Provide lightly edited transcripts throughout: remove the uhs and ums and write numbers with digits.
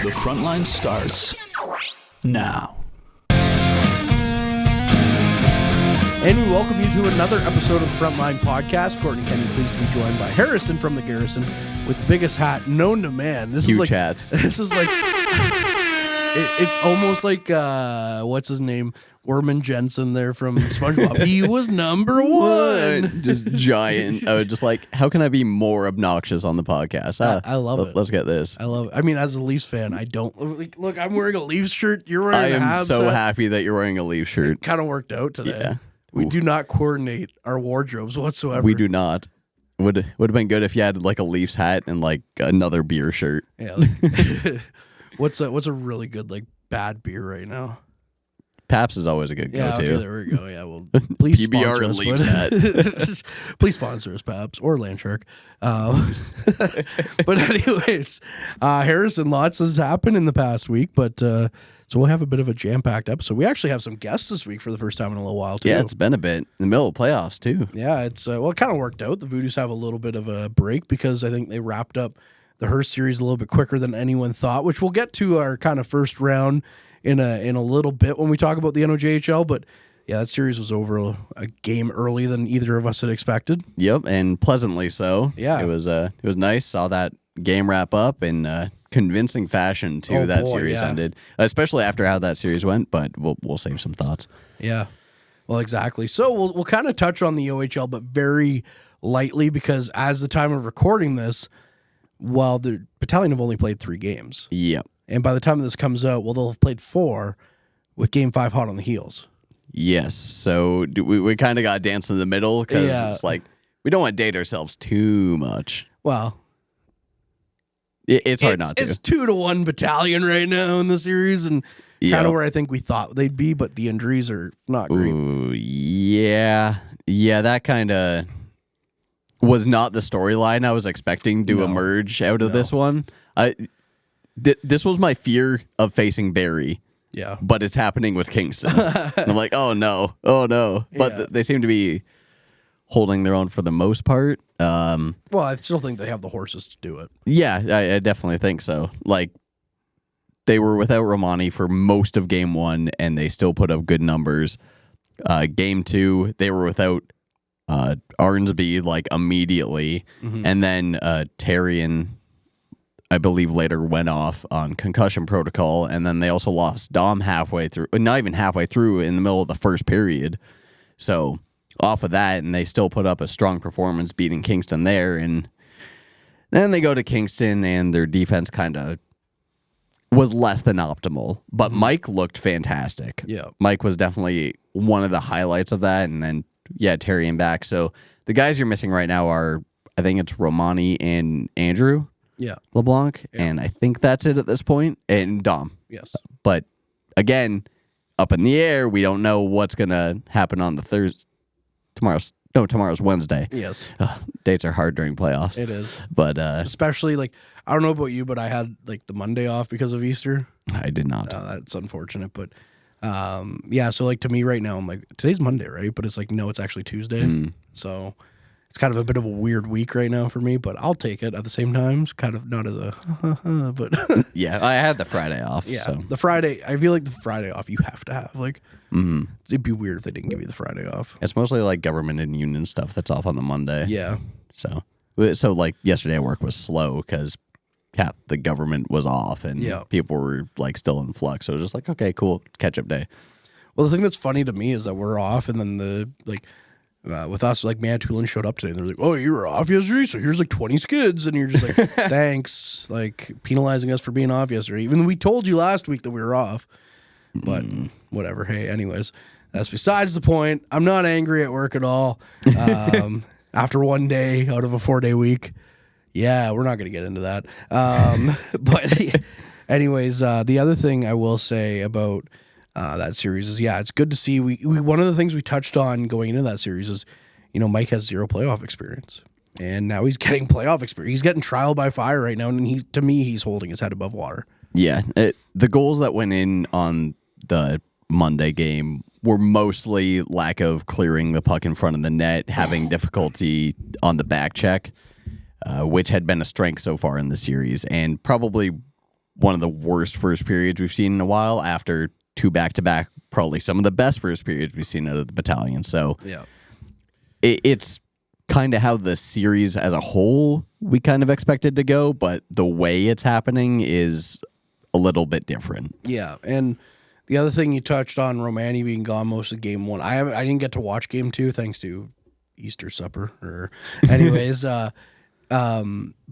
The Frontline starts now. And we welcome you to another episode of the Frontline podcast. Kortney Kenny, pleased to be joined by Harrison from the Garrison with the biggest hat known to man. This Huge is like hats. This is like it's almost like what's his name, Orman Jensen there from SpongeBob. He was number one. Just giant. I was just like, how can I be more obnoxious on the podcast? I love it. Let's get this. I love it. I mean, as a Leafs fan, I don't look. I'm wearing a Leafs shirt. You're wearing. I am Habs so hat. happy that you're wearing a Leaf shirt. It kind of worked out today. Yeah. We do not coordinate our wardrobes whatsoever. We do not. Would have been good if you had like a Leafs hat and like another beer shirt. Yeah. Like, what's a really good like bad beer right now? Paps is always a good Yeah, go-to. okay, there we go. Yeah, well, please PBR sponsor us, Leafs hat. Please sponsor us, Paps or Landshark. But anyways, Harrison, lots has happened in the past week, but so we'll have a bit of a jam-packed episode. We actually have some guests this week for the first time in a little while too. Yeah, it's been a bit in the middle of playoffs too. Yeah, it's it kind of worked out. The Voodoos have a little bit of a break because I think they wrapped up the Hearst series a little bit quicker than anyone thought, which we'll get to our kind of first round in a little bit when we talk about the NOJHL. But yeah, that series was over a game early than either of us had expected. Yep, and pleasantly so. Yeah, it was nice. Saw that game wrap up in convincing fashion too. That series ended, especially after how that series went. But we'll save some thoughts. Yeah, well, exactly. So we'll kind of touch on the OHL, but very lightly because as the time of recording this, while the battalion have only played 3 games. Yep. And by the time this comes out, well, they'll have played 4 with Game 5 hot on the heels. Yes. So we kind of got danced in the middle because it's like we don't want to date ourselves too much. Well, it's hard not to. It's 2-1 battalion right now in the series and kind of where I think we thought they'd be, but the injuries are not great. Ooh, yeah. Yeah, that kind of was not the storyline I was expecting to emerge out of this one. This was my fear of facing Barrie. Yeah. But it's happening with Kingston. I'm like, oh no. But they seem to be holding their own for the most part. Well, I still think they have the horses to do it. Yeah, I definitely think so. Like, they were without Romani for most of game 1, and they still put up good numbers. Game 2, they were without Arnsby like immediately, and then Terrian, I believe, later went off on concussion protocol, and then they also lost Dom halfway through, not even halfway through, in the middle of the first period. So off of that, and they still put up a strong performance beating Kingston there, and then they go to Kingston, and their defense kind of was less than optimal, but Mike looked fantastic. Yeah, Mike was definitely one of the highlights of that, and then Terrian back. So the guys you're missing right now are, I think it's Romani and Andrew. Yeah. LeBlanc, and I think that's it at this point, and Dom. Yes. But again, up in the air, we don't know what's going to happen on the Thursday. Tomorrow's Wednesday. Yes. Dates are hard during playoffs. It is. But especially, like, I don't know about you, but I had, like, the Monday off because of Easter. I did not. That's unfortunate, but so, like, to me right now, I'm like, today's Monday, right? But it's like, no, it's actually Tuesday. So it's kind of a bit of a weird week right now for me, but I'll take it at the same time. It's kind of not as a, but yeah, I had the Friday off. Yeah, so. the Friday, I feel like the Friday off you have to have. Like, it'd be weird if they didn't give you the Friday off. It's mostly like government and union stuff that's off on the Monday. Yeah. So like yesterday work was slow because half the government was off and people were like still in flux. So it was just like, okay, cool, catch up day. Well, the thing that's funny to me is that we're off, and then with us, like, Manitoulin showed up today, and they're like, "Oh, you were off yesterday, so here's like 20 skids," and you're just like, "Thanks," like penalizing us for being off yesterday. Even we told you last week that we were off, but whatever. Hey, anyways, that's besides the point. I'm not angry at work at all. After one day out of a 4-day week, we're not going to get into that. But anyways, the other thing I will say about that series is, it's good to see. We one of the things we touched on going into that series is, Mike has 0 playoff experience, and now he's getting playoff experience. He's getting trial by fire right now, and he's holding his head above water. Yeah, the goals that went in on the Monday game were mostly lack of clearing the puck in front of the net, having difficulty on the back check, which had been a strength so far in the series, and probably one of the worst first periods we've seen in a while after 2 back-to-back, probably some of the best first periods we've seen out of the battalion. So Yeah. it's kind of how the series as a whole we kind of expected to go, but the way it's happening is a little bit different. Yeah, and the other thing you touched on, Romani being gone most of game 1. I didn't get to watch game 2 thanks to Easter supper. Or, anyways, but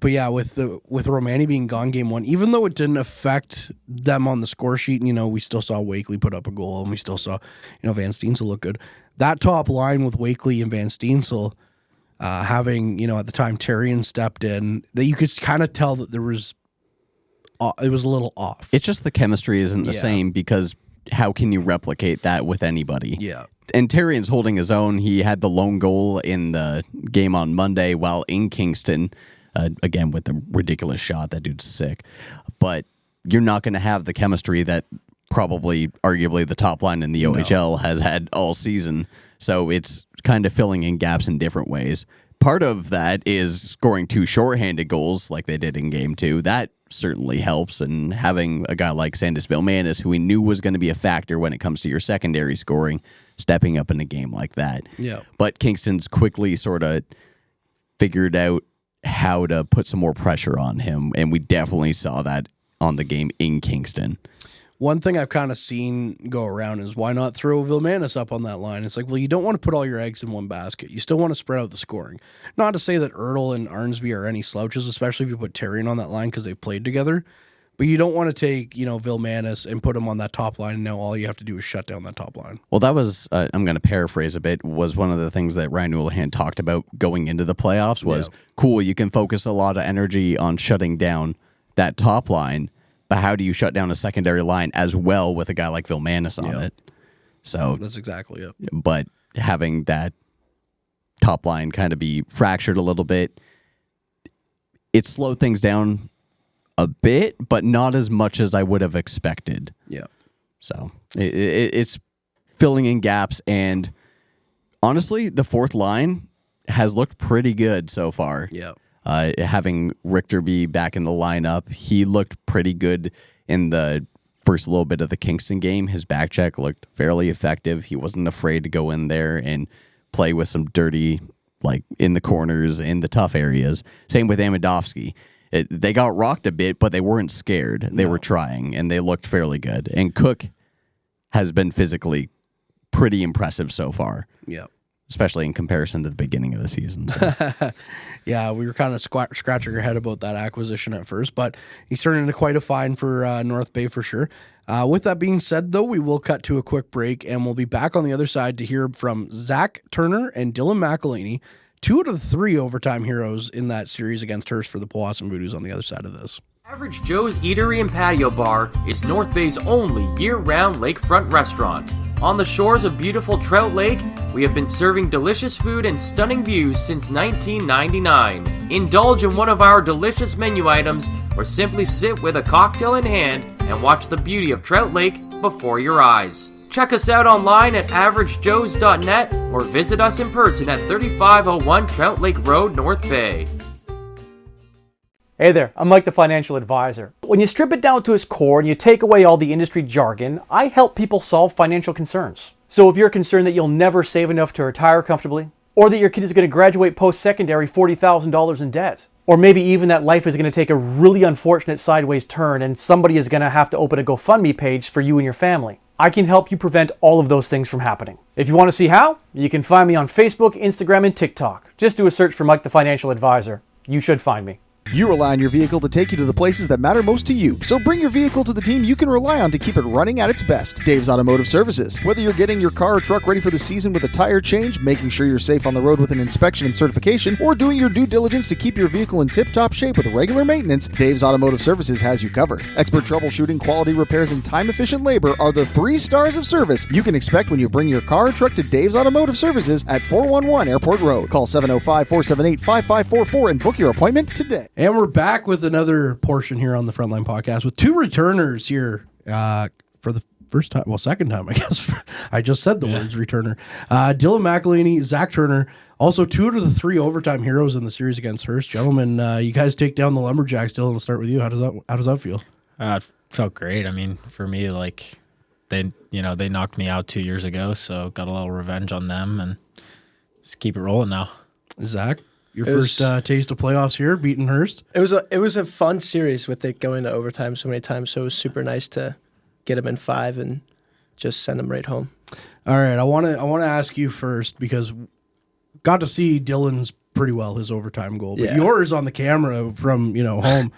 yeah, with Romani being gone game 1, even though it didn't affect them on the score sheet, and we still saw Wakely put up a goal, and we still saw Van Steensel look good. That top line with Wakely and Van Steensel. Having, at the time Terrian stepped in, that you could kind of tell that it was a little off. It's just the chemistry isn't the same, because how can you replicate that with anybody? Yeah. And Terrian's holding his own. He had the lone goal in the game on Monday while in Kingston, again with the ridiculous shot. That dude's sick. But you're not going to have the chemistry that probably, arguably, the top line in the OHL has had all season. So it's kind of filling in gaps in different ways. Part of that is scoring 2 shorthanded goals like they did in game 2. That certainly helps. And having a guy like Sandis Vilmanis, who we knew was going to be a factor when it comes to your secondary scoring, stepping up in a game like that. Yeah. But Kingston's quickly sort of figured out how to put some more pressure on him. And we definitely saw that on the game in Kingston. One thing I've kind of seen go around is why not throw Vilmanis up on that line? It's like, well, you don't want to put all your eggs in one basket. You still want to spread out the scoring. Not to say that Ertl and Arnsby are any slouches, especially if you put Terrian on that line because they've played together. But you don't want to take, Vilmanis and put him on that top line, and now all you have to do is shut down that top line. Well, that was, I'm going to paraphrase a bit, was one of the things that Ryan Houlihan talked about going into the playoffs was, cool, you can focus a lot of energy on shutting down that top line, but how do you shut down a secondary line as well with a guy like Vilmanis on it? So that's exactly it. But having that top line kind of be fractured a little bit, it slowed things down a bit, but not as much as I would have expected. Yeah. So it's filling in gaps, and honestly, the fourth line has looked pretty good so far. Yeah. Having Richter be back in the lineup, he looked pretty good in the first little bit of the Kingston game. His back check looked fairly effective. He wasn't afraid to go in there and play with some dirty, like in the corners, in the tough areas. Same with Amidovsky. They got rocked a bit, but they weren't scared. They were trying, and they looked fairly good. And Cook has been physically pretty impressive so far. Yeah. Especially in comparison to the beginning of the season. So. Yeah, we were kind of scratching our head about that acquisition at first, but he's turned into quite a find for North Bay for sure. With that being said, though, we will cut to a quick break, and we'll be back on the other side to hear from Zach Turner and Dylan McElhinny, 2 out of the 3 overtime heroes in that series against Hearst for the Powassan Voodoos on the other side of this. Average Joe's Eatery and Patio Bar is North Bay's only year-round lakefront restaurant. On the shores of beautiful Trout Lake, we have been serving delicious food and stunning views since 1999. Indulge in one of our delicious menu items, or simply sit with a cocktail in hand and watch the beauty of Trout Lake before your eyes. Check us out online at averagejoes.net or visit us in person at 3501 Trout Lake Road, North Bay. Hey there, I'm Mike the Financial Advisor. When you strip it down to its core and you take away all the industry jargon, I help people solve financial concerns. So if you're concerned that you'll never save enough to retire comfortably, or that your kid is going to graduate post-secondary $40,000 in debt, or maybe even that life is going to take a really unfortunate sideways turn and somebody is going to have to open a GoFundMe page for you and your family, I can help you prevent all of those things from happening. If you want to see how, you can find me on Facebook, Instagram, and TikTok. Just do a search for Mike the Financial Advisor. You should find me. You rely on your vehicle to take you to the places that matter most to you. So bring your vehicle to the team you can rely on to keep it running at its best. Dave's Automotive Services. Whether you're getting your car or truck ready for the season with a tire change, making sure you're safe on the road with an inspection and certification, or doing your due diligence to keep your vehicle in tip-top shape with regular maintenance, Dave's Automotive Services has you covered. Expert troubleshooting, quality repairs, and time-efficient labor are the 3 stars of service you can expect when you bring your car or truck to Dave's Automotive Services at 411 Airport Road. Call 705-478-5544 and book your appointment today. And we're back with another portion here on the Frontline podcast with 2 returners here for the first time, well, second time, I guess. I just said the words returner. Dylan McElhinny, Zach Turner, also 2 out of the 3 overtime heroes in the series against Hearst. Gentlemen, you guys take down the Lumberjacks. Dylan, let's start with you. How does that feel? It felt great. I mean, for me, like they knocked me out 2 years ago, so got a little revenge on them and just keep it rolling now. Zach, your first taste of playoffs here, beating Hearst. It was a fun series with it going to overtime so many times. So it was super nice to get them in 5 and just send them right home. All right, I want to ask you first because got to see Dylan's pretty well, his overtime goal, but yours on the camera from home,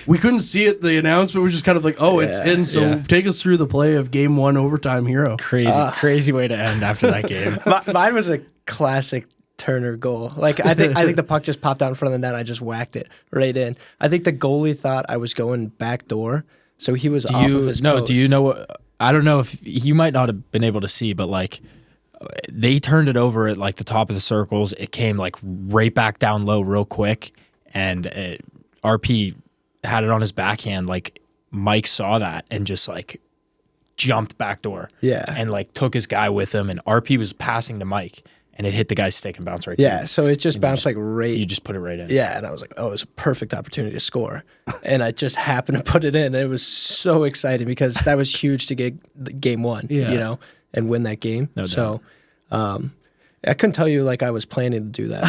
we couldn't see it. The announcement was just kind of like, it's in. So take us through the play of Game 1 overtime hero. Crazy way to end after that game. Mine was a classic Turner goal. Like I think the puck just popped out in front of the net. I just whacked it right in. I think the goalie thought I was going back door, so he was off of his post. Do you know what? I don't know if you might not have been able to see, but like they turned it over at like the top of the circles. It came like right back down low real quick, and RP had it on his backhand. Like Mike saw that and just like jumped back door. Yeah. And like took his guy with him, and RP was passing to Mike, and it hit the guy's stick and bounced right through. Yeah, so it just bounced like right. You just put it right in. Yeah, and I was like, it was a perfect opportunity to score. And I just happened to put it in. It was so exciting because that was huge to get Game 1, and win that game. No doubt. So I couldn't tell you like I was planning to do that,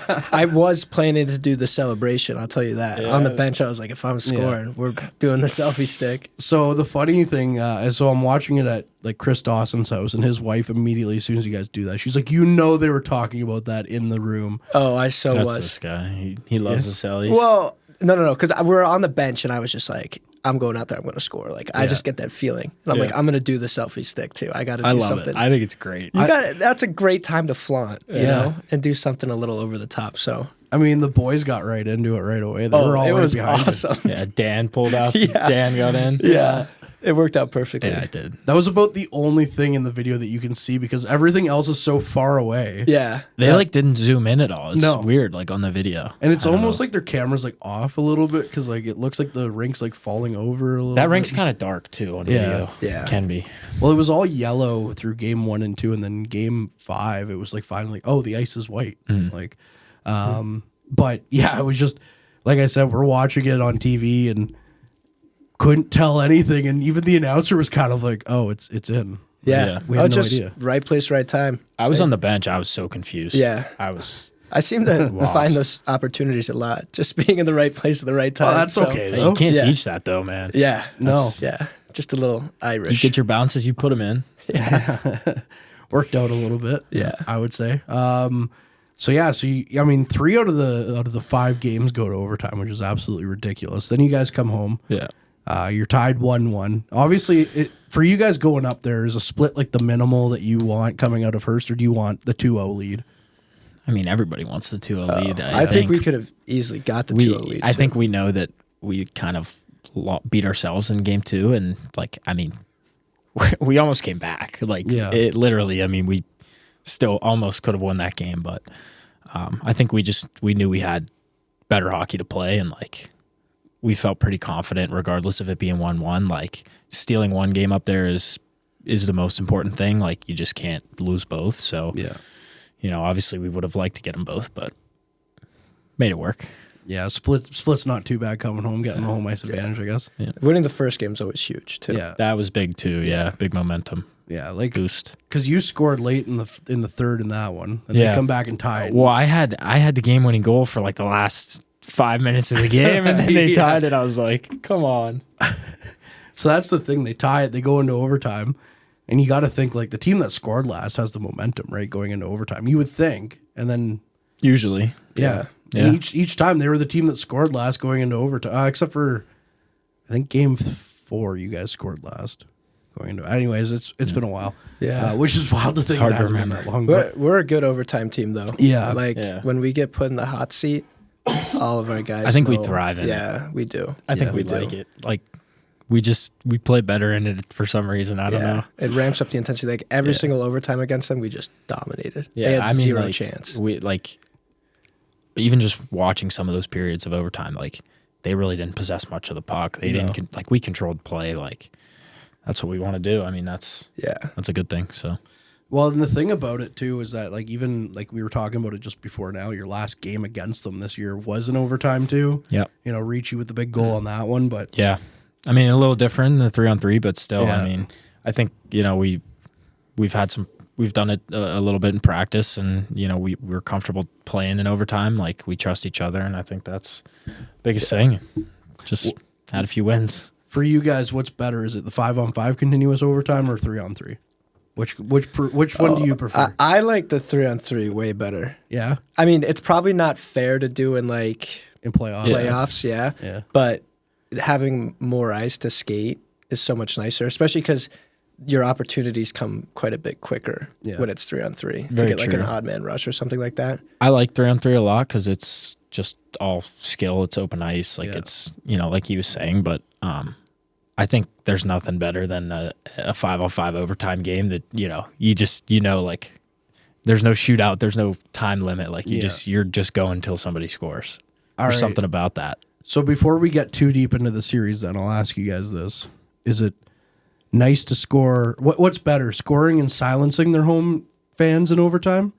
but I was planning to do the celebration. I'll tell you that. On the bench, I was like, if I'm scoring, we're doing the selfie stick. So the funny thing is, so I'm watching it at like Chris Dawson's house, and his wife immediately, as soon as you guys do that, she's like, they were talking about that in the room. Oh, That's this guy. He loves the sellies. Well, no, because we were on the bench, and I was just like, I'm going out there, I'm going to score. Like, I just get that feeling. And I'm like, I'm going to do the selfie stick, too. I got to do something. I think it's great. That's a great time to flaunt, you know, and do something a little over the top. So, I mean, the boys got right into it right away. They were all right behind awesome. Yeah, Dan pulled out. Dan got in. Yeah. It worked out perfectly. Yeah, it did. That was about the only thing in the video that you can see because everything else is so far away. Yeah. They like didn't zoom in at all. It's weird, like on the video. And it's almost like their camera's like off a little bit because like it looks like the rink's like falling over a little bit. That rink's kind of dark too on video. Yeah. It can be. Well, it was all yellow through Game 1 and 2, and then Game 5, it was like finally, the ice is white. Like, but yeah, it was just like I said, we're watching it on TV and couldn't tell anything, and even the announcer was kind of like, it's in. Yeah. We had no just idea. right place, right time. I was on the bench. I was so confused. Yeah. I seem to find those opportunities a lot. Just being in the right place at the right time. That's okay, though. You can't teach that though, man. Yeah. No. Yeah. Just a little Irish. You get your bounces, you put them in. Worked out a little bit. Yeah. I would say. So 3 out of the 5 games go to overtime, which is absolutely ridiculous. Then you guys come home. Yeah. You're tied 1-1. Obviously, for you guys going up there, is a split like the minimal that you want coming out of Hearst, or do you want the 2-0 lead? I mean, everybody wants the 2-0 lead. I think we could have easily got the 2-0 lead. I think we know that we kind of beat ourselves in Game 2, and like, I mean, we almost came back. Like, it literally. I mean, we still almost could have won that game, but I think we knew we had better hockey to play, and like, we felt pretty confident regardless of it being 1-1. Like, stealing one game up there is the most important thing. Like, you just can't lose both. So, obviously we would have liked to get them both, but made it work. Yeah, split's not too bad coming home, getting the home ice advantage, I guess. Yeah. Winning the first game is always huge, too. Yeah. That was big, too. Yeah, big momentum. Yeah, like boost. Because you scored late in the third in that one, and they come back and tied. Well, I had the game-winning goal for like the last 5 minutes of the game, and then they tied it. I was like, come on. So that's the thing. They tie it. They go into overtime. And you got to think, like, the team that scored last has the momentum, right, going into overtime. You would think. And then... Usually. Yeah. And each time, they were the team that scored last going into overtime. Except for, I think, Game 4, you guys scored last. Going into... Anyways, it's been a while. Yeah. Which is wild to think. Hard it to hasn't been remember. that long. We're a good overtime team, though. Yeah. Like, when we get put in the hot seat, all of our guys I think we know- thrive in it. Yeah, we do. I think we do. like it. Like, we play better in it for some reason. I don't know. It ramps up the intensity. Like, every single overtime against them, we just dominated. Yeah, They had zero like, chance. We like, even just watching some of those periods of overtime, like, they really didn't possess much of the puck. They didn't like, we controlled play. Like, that's what we want to do. I mean, that's a good thing. So, well, and the thing about it too is that, like, even like we were talking about it just before now, your last game against them this year was in overtime too. yeah, Ricci with the big goal on that one, but yeah. I mean, a little different than the 3-on-3, but still, I mean, I think, we've done it a little bit in practice, and, we're comfortable playing in overtime. Like, we trust each other, and I think that's the biggest thing. Just had a few wins. For you guys, what's better? Is it the 5-on-5 continuous overtime or 3-on-3? Which one do you prefer? I like the 3-on-3 way better. Yeah. I mean, it's probably not fair to do in playoffs. Yeah. But having more ice to skate is so much nicer, especially because your opportunities come quite a bit quicker when it's 3-on-3 to get like an odd man rush or something like that. I like 3-on-3 a lot because it's just all skill. It's open ice. Like it's, like he was saying, but I think there's nothing better than a 5-on-5 overtime game that, like there's no shootout. There's no time limit. Like you're just going until somebody scores. There's something about that. So before we get too deep into the series, then I'll ask you guys this. Is it nice to score? What's better, scoring and silencing their home fans in overtime,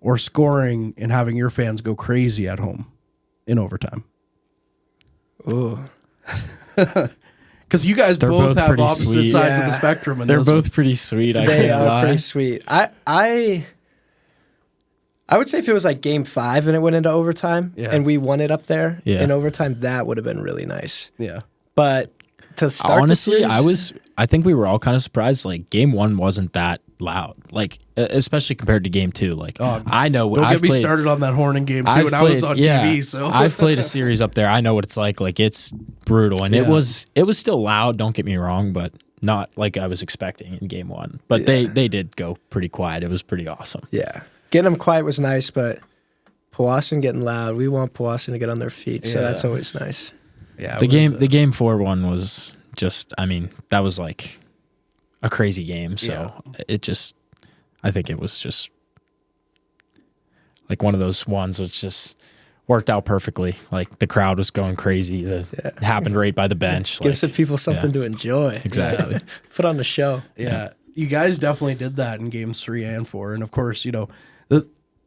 or scoring and having your fans go crazy at home in overtime? Ooh. Because you guys both have opposite sides of the spectrum. And they're both pretty sweet. They are pretty sweet. I would say if it was like game 5 and it went into overtime and we won it up there in overtime, that would have been really nice. Yeah. But to start honestly, the series, I think we were all kind of surprised. Like game 1 wasn't that loud, like especially compared to game 2. Like I know. Don't get me started on that horn in game 2, and I was on TV. So I've played a series up there. I know what it's like. Like it's brutal, and it was still loud. Don't get me wrong, but not like I was expecting in game 1. But they did go pretty quiet. It was pretty awesome. Yeah, getting them quiet was nice, but Powassan getting loud. We want Powassan to get on their feet, so that's always nice. Yeah, the game 4 one was just. I mean, that was like a crazy game. So I think it was just like one of those ones which just worked out perfectly. Like the crowd was going crazy. It happened right by the bench. Gives the people something to enjoy. Exactly. Put on the show. Yeah. You guys definitely did that in games 3 and 4. And of course,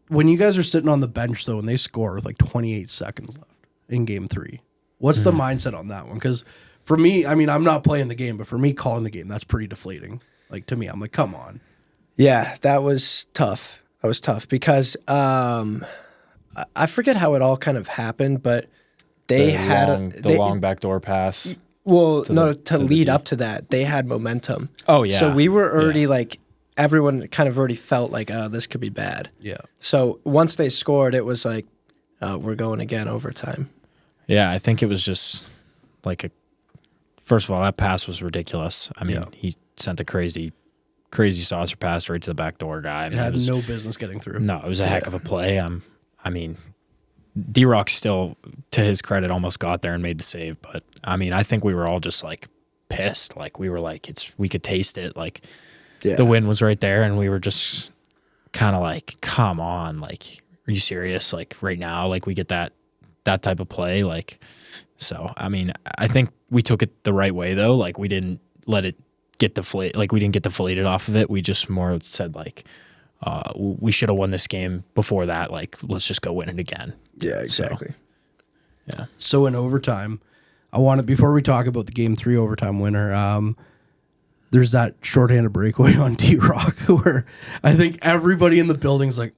when you guys are sitting on the bench though, and they score with like 28 seconds left in game 3, what's the mindset on that one? Because for me, I mean, I'm not playing the game, but for me calling the game, that's pretty deflating. Like to me, I'm like, come on. Yeah, that was tough. That was tough because I forget how it all kind of happened, but they had the long backdoor pass. Well, to lead up to that, they had momentum. Oh yeah. So we were already like everyone kind of already felt like, oh, this could be bad. Yeah. So once they scored, it was like, we're going again overtime. Yeah, I think it was just like first of all, that pass was ridiculous. I mean, he sent a crazy saucer pass right to the backdoor guy. I mean, it had no business getting through. No, it was a heck of a play. I mean, D-Rock still, to his credit, almost got there and made the save. But, I mean, I think we were all just, like, pissed. Like, we were like, we could taste it. Like, the win was right there, and we were just kind of like, come on. Like, are you serious? Like, right now, like, we get that type of play. Like, so, I mean, I think we took it the right way, though. Like, we didn't let it get deflated. Like, we didn't get deflated off of it. We just more said, like, we should have won this game before that. Like, let's just go win it again. Yeah, exactly. So, So in overtime, before we talk about the game 3 overtime winner, there's that shorthanded breakaway on D-Rock where I think everybody in the building's like,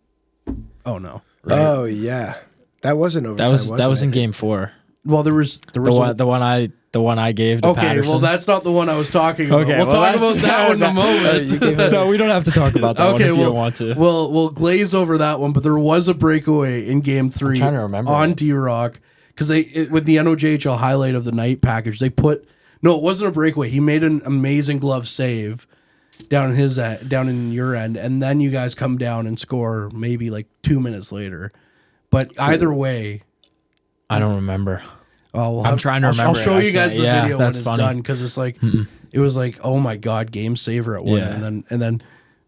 oh no. Right? Oh yeah. That wasn't overtime. That was in game 4. Well, there was the one I gave to Patterson. Well, that's not the one I was talking about. Okay, we'll talk about that one in a moment. No, we don't have to talk about that one if you don't want to. We'll glaze over that one, but there was a breakaway in game 3 I'm trying to remember on D-Rock because with the NOJHL highlight of the night package, it wasn't a breakaway. He made an amazing glove save down in your end, and then you guys come down and score maybe like 2 minutes later. But either way, I don't remember. I'm trying to remember. I'll show you guys the video when it's funny. done because it's like it was like, oh my god, game saver at one, and then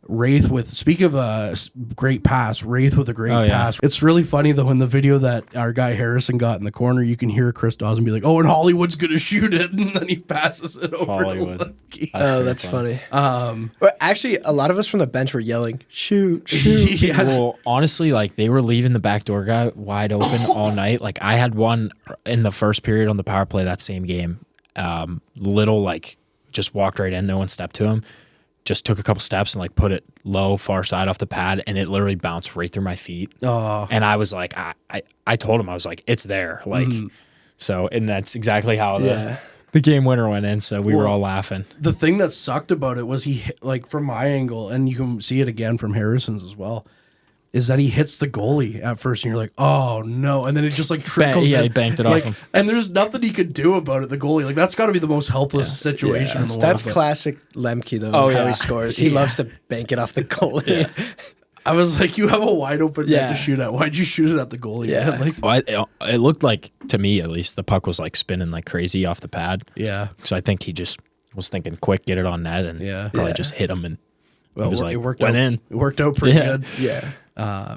Wraith speak of a great pass, Wraith with a great pass. It's really funny though in the video that our guy Harrison got in the corner, you can hear Chris Dawson be like, "Oh, and Hollywood's gonna shoot it," and then he passes it over to Lucky. That's funny. But actually, a lot of us from the bench were yelling, "Shoot!" Yes. Well, honestly, like they were leaving the backdoor guy wide open all night. Like I had one in the first period on the power play that same game. Little, like, just walked right in. No one stepped to him. Just took a couple steps and like put it low, far side off the pad, and it literally bounced right through my feet. Oh. And I was like, I told him, I was like, it's there. Like, so, and that's exactly how the game winner went in. So we were all laughing. The thing that sucked about it was he hit, like from my angle, and you can see it again from Harrison's as well, is that he hits the goalie at first, and you're like, oh no, and then it just like trickles. He banked it off him. And there's nothing he could do about it. The goalie, like that's got to be the most helpless situation in the world. That's classic Lemke though. How he scores, he loves to bank it off the goalie. I was like, you have a wide open net to shoot at. Why'd you shoot it at the goalie? Man? Like, well, it looked like, to me at least, the puck was like spinning like crazy off the pad. Yeah. So I think he just was thinking, quick, get it on net, and probably just hit him, and well, was like, it worked went out. in. It worked out pretty good. Yeah.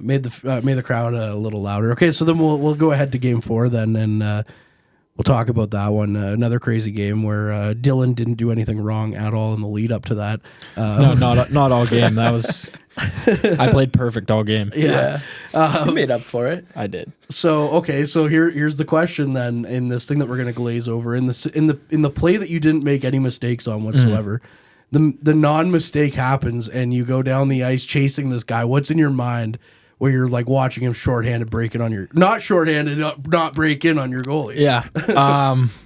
Made the crowd a little louder. Okay, so then we'll go ahead to game 4 then, and we'll talk about that one. Another crazy game where Dylan didn't do anything wrong at all in the lead up to that. No, not all game. That was I played perfect all game. Yeah. You made up for it. I did. So here's the question then, in this thing that we're gonna glaze over, in the play that you didn't make any mistakes on whatsoever. The non-mistake happens and you go down the ice chasing this guy. What's in your mind where you're like watching him shorthanded breaking on your not break in on your goalie? Yeah.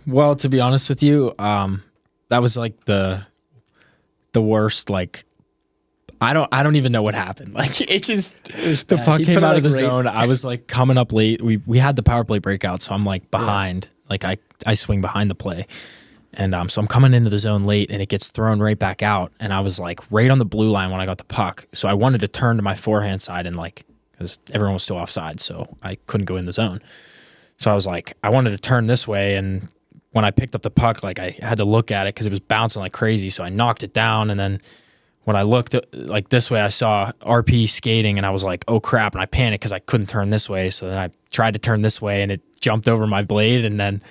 Well, to be honest with you, that was like the worst. Like, I don't even know what happened. Like, it was the puck came out of the zone. I was like coming up late. We had the power play breakout, so I'm like behind. Like I swing behind the play. And so I'm coming into the zone late, and it gets thrown right back out. And I was like right on the blue line when I got the puck. So I wanted to turn to my forehand side, and like, because everyone was still offside, so I couldn't go in the zone. So I was like, I wanted to turn this way. And when I picked up the puck, like I had to look at it because it was bouncing like crazy. So I knocked it down. And then when I looked like this way, I saw RP skating, and I was like, oh crap. And I panicked because I couldn't turn this way. So then I tried to turn this way, and it jumped over my blade. And then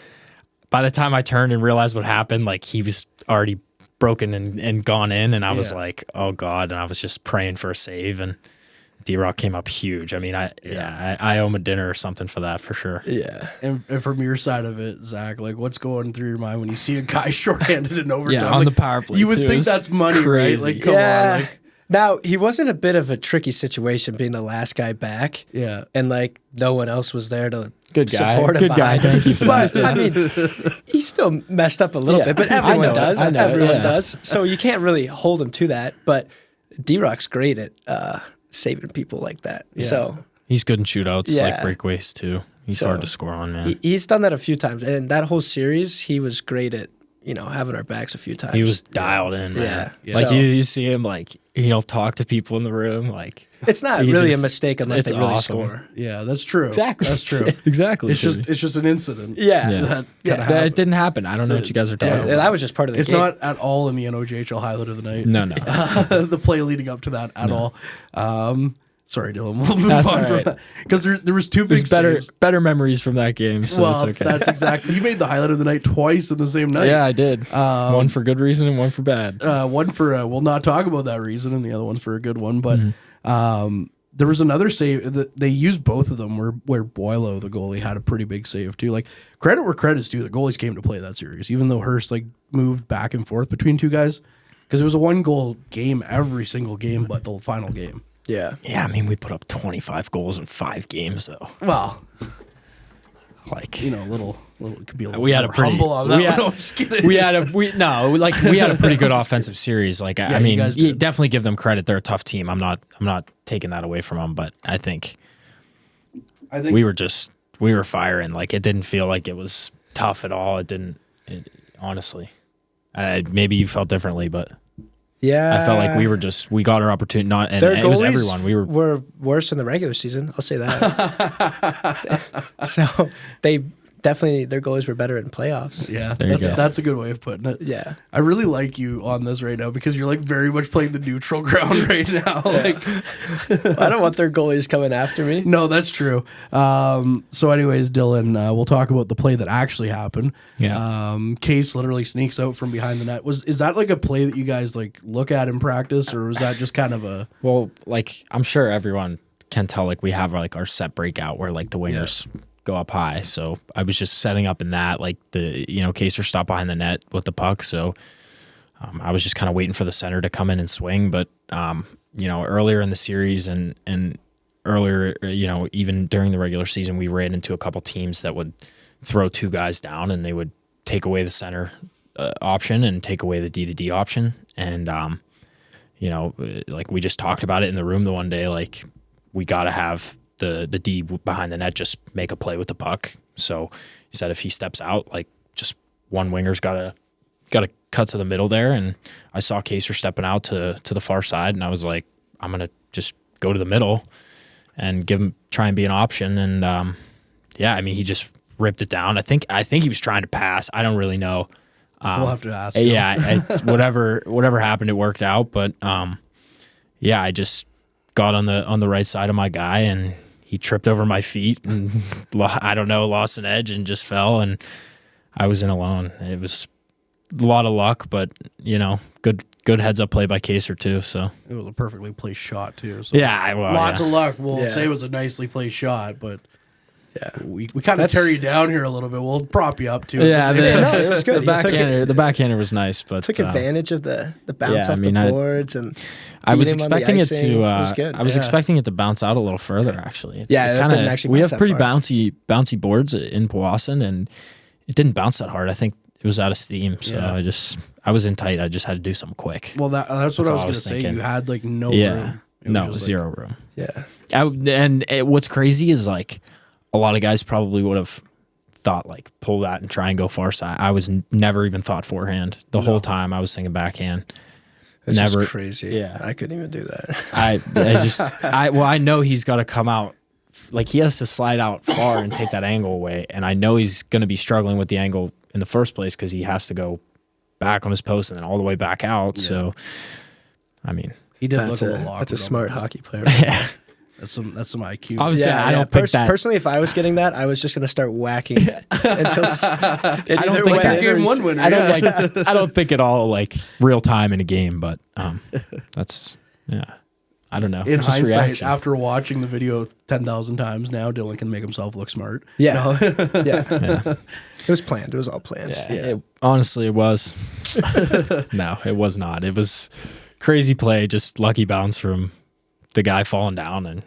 by the time I turned and realized what happened, like he was already broken and gone in, and I was like, oh God. And I was just praying for a save, and D-Rock came up huge. I mean, I owe him a dinner or something for that, for sure. Yeah. And from your side of it, Zach, like what's going through your mind when you see a guy shorthanded in overtime? Yeah, on the power play. You would think that's money, crazy. right? Like, come on. Like, now, he wasn't a bit of a tricky situation being the last guy back. Yeah. And like no one else was there to good guy. support him. Good guy. Thank you for that. But I mean, he still messed up a little bit, but everyone does. Everyone does. So you can't really hold him to that. But D-Rock's great at saving people like that. Yeah. So he's good in shootouts, like breakaways too. He's hard to score on, man. He's done that a few times. And that whole series, he was great at, having our backs a few times. He was dialed in, man. Yeah. Like, you see him, like, he'll talk to people in the room. Like, it's not really a mistake unless they really score. Yeah, that's true. Exactly. That's true. Exactly. It's just an incident. Yeah. That didn't happen. I don't know what you guys are talking about. That was just part of the game. It's not at all in the NOJHL highlight of the night. No. The play leading up to that at all. Sorry, Dylan. We'll move on from that. Because there was two big saves. Better memories from that game, so it's okay. That's exactly. You made the highlight of the night twice in the same night. Yeah, I did. One for good reason and one for bad. One for, we'll not talk about that reason, and the other one for a good one. But there was another save that they used both of them where Boilo, the goalie, had a pretty big save too. Like, credit where credit's due. The goalies came to play that series, even though Hearst like moved back and forth between two guys, because it was a 1-goal game every single game, but the final game. Yeah. Yeah, I mean, we put up 25 goals in 5 games, though. Well, like, little it could be a little we had a pretty humble on that. I'm just kidding. We had a pretty good offensive series. Like, I mean, you definitely give them credit. They're a tough team. I'm not taking that away from them, but I think we were firing. Like, it didn't feel like it was tough at all. Honestly, maybe you felt differently, but. Yeah, I felt like we got our opportunity. It was everyone. We were worse in the regular season. I'll say that. So they definitely, their goalies were better in playoffs. Yeah, that's a good way of putting it. Yeah, I really like you on this right now because you're like very much playing the neutral ground right now. Like, I don't want their goalies coming after me. No, that's true. So, anyways, Dylan, we'll talk about the play that actually happened. Yeah. Case literally sneaks out from behind the net. Is that like a play that you guys like look at in practice, or was that just kind of a? Well, like, I'm sure everyone can tell. Like, we have like our set breakout where like the wingers go up high. So I was just setting up in that, like Kaser stopped behind the net with the puck. So I was just kind of waiting for the center to come in and swing. But, earlier in the series and earlier, even during the regular season, we ran into a couple teams that would throw 2 guys down and they would take away the center option and take away the D-to-D option. And, like we just talked about it in the room the one day, like we got to have the D behind the net just make a play with the puck. So he said if he steps out, like just one winger's got to cut to the middle there. And I saw Kaser stepping out to the far side, and I was like, I'm going to just go to the middle and try and be an option. And he just ripped it down. I think he was trying to pass. I don't really know. We'll have to ask. Yeah, whatever happened, it worked out. But I just got on the right side of my guy, and he tripped over my feet, and lost an edge and just fell, and I was in alone. It was a lot of luck, but good heads up play by Kaser too. So it was a perfectly placed shot too. So lots of luck. We'll say it was a nicely placed shot, but. Yeah, we kind of tear you down here a little bit. We'll prop you up too. Yeah, it was good. The backhander was nice, but took advantage of the bounce off the boards, and I was expecting it to. I was expecting it to bounce out a little further. Actually, it didn't actually. We have pretty bouncy boards in Powassan, and it didn't bounce that hard. I think it was out of steam, so I was in tight. I just had to do something quick. Well, that's what I was going to say. You had like no room. No, zero room. Yeah, and what's crazy is like. A lot of guys probably would have thought like pull that and try and go far side. I was never even thought forehand. The whole time I was thinking backhand. It's never just crazy. Yeah, I couldn't even do that. I know he's got to come out. Like he has to slide out far and take that angle away. And I know he's going to be struggling with the angle in the first place because he has to go back on his post and then all the way back out. Yeah. So, I mean, he did look a little awkward. That's a smart hockey player. Yeah. That's some IQ. Obviously, I don't think that. Personally, if I was getting that, I was just going to start whacking it until I don't think game one winner. I don't think it all like real time in a game, but that's I don't know. In hindsight, after watching the video 10,000 times now, Dylan can make himself look smart. Yeah, It was planned. It was all planned. Yeah. Honestly, it was. No, it was not. It was crazy play, just lucky bounce from. The guy falling down and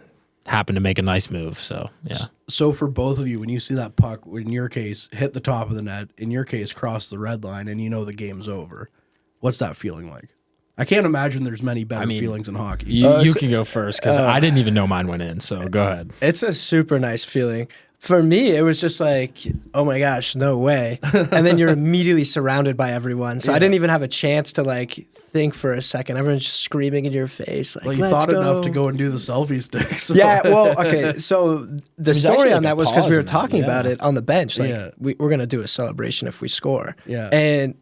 happened to make a nice move. So, yeah. So for both of you, when you see that puck, in your case, hit the top of the net, in your case, cross the red line, and the game's over, what's that feeling like? I can't imagine there's many better feelings in hockey. You can go first because I didn't even know mine went in. So go ahead. It's a super nice feeling. For me, it was just like, oh my gosh, no way. And then you're immediately surrounded by everyone. So I didn't even have a chance to like think for a second. Everyone's just screaming in your face. Like, well, you thought enough to go and do the selfie stick. So. Yeah, well, okay. So the story on that was because we were talking about it on the bench. Like, we're going to do a celebration if we score. Yeah. And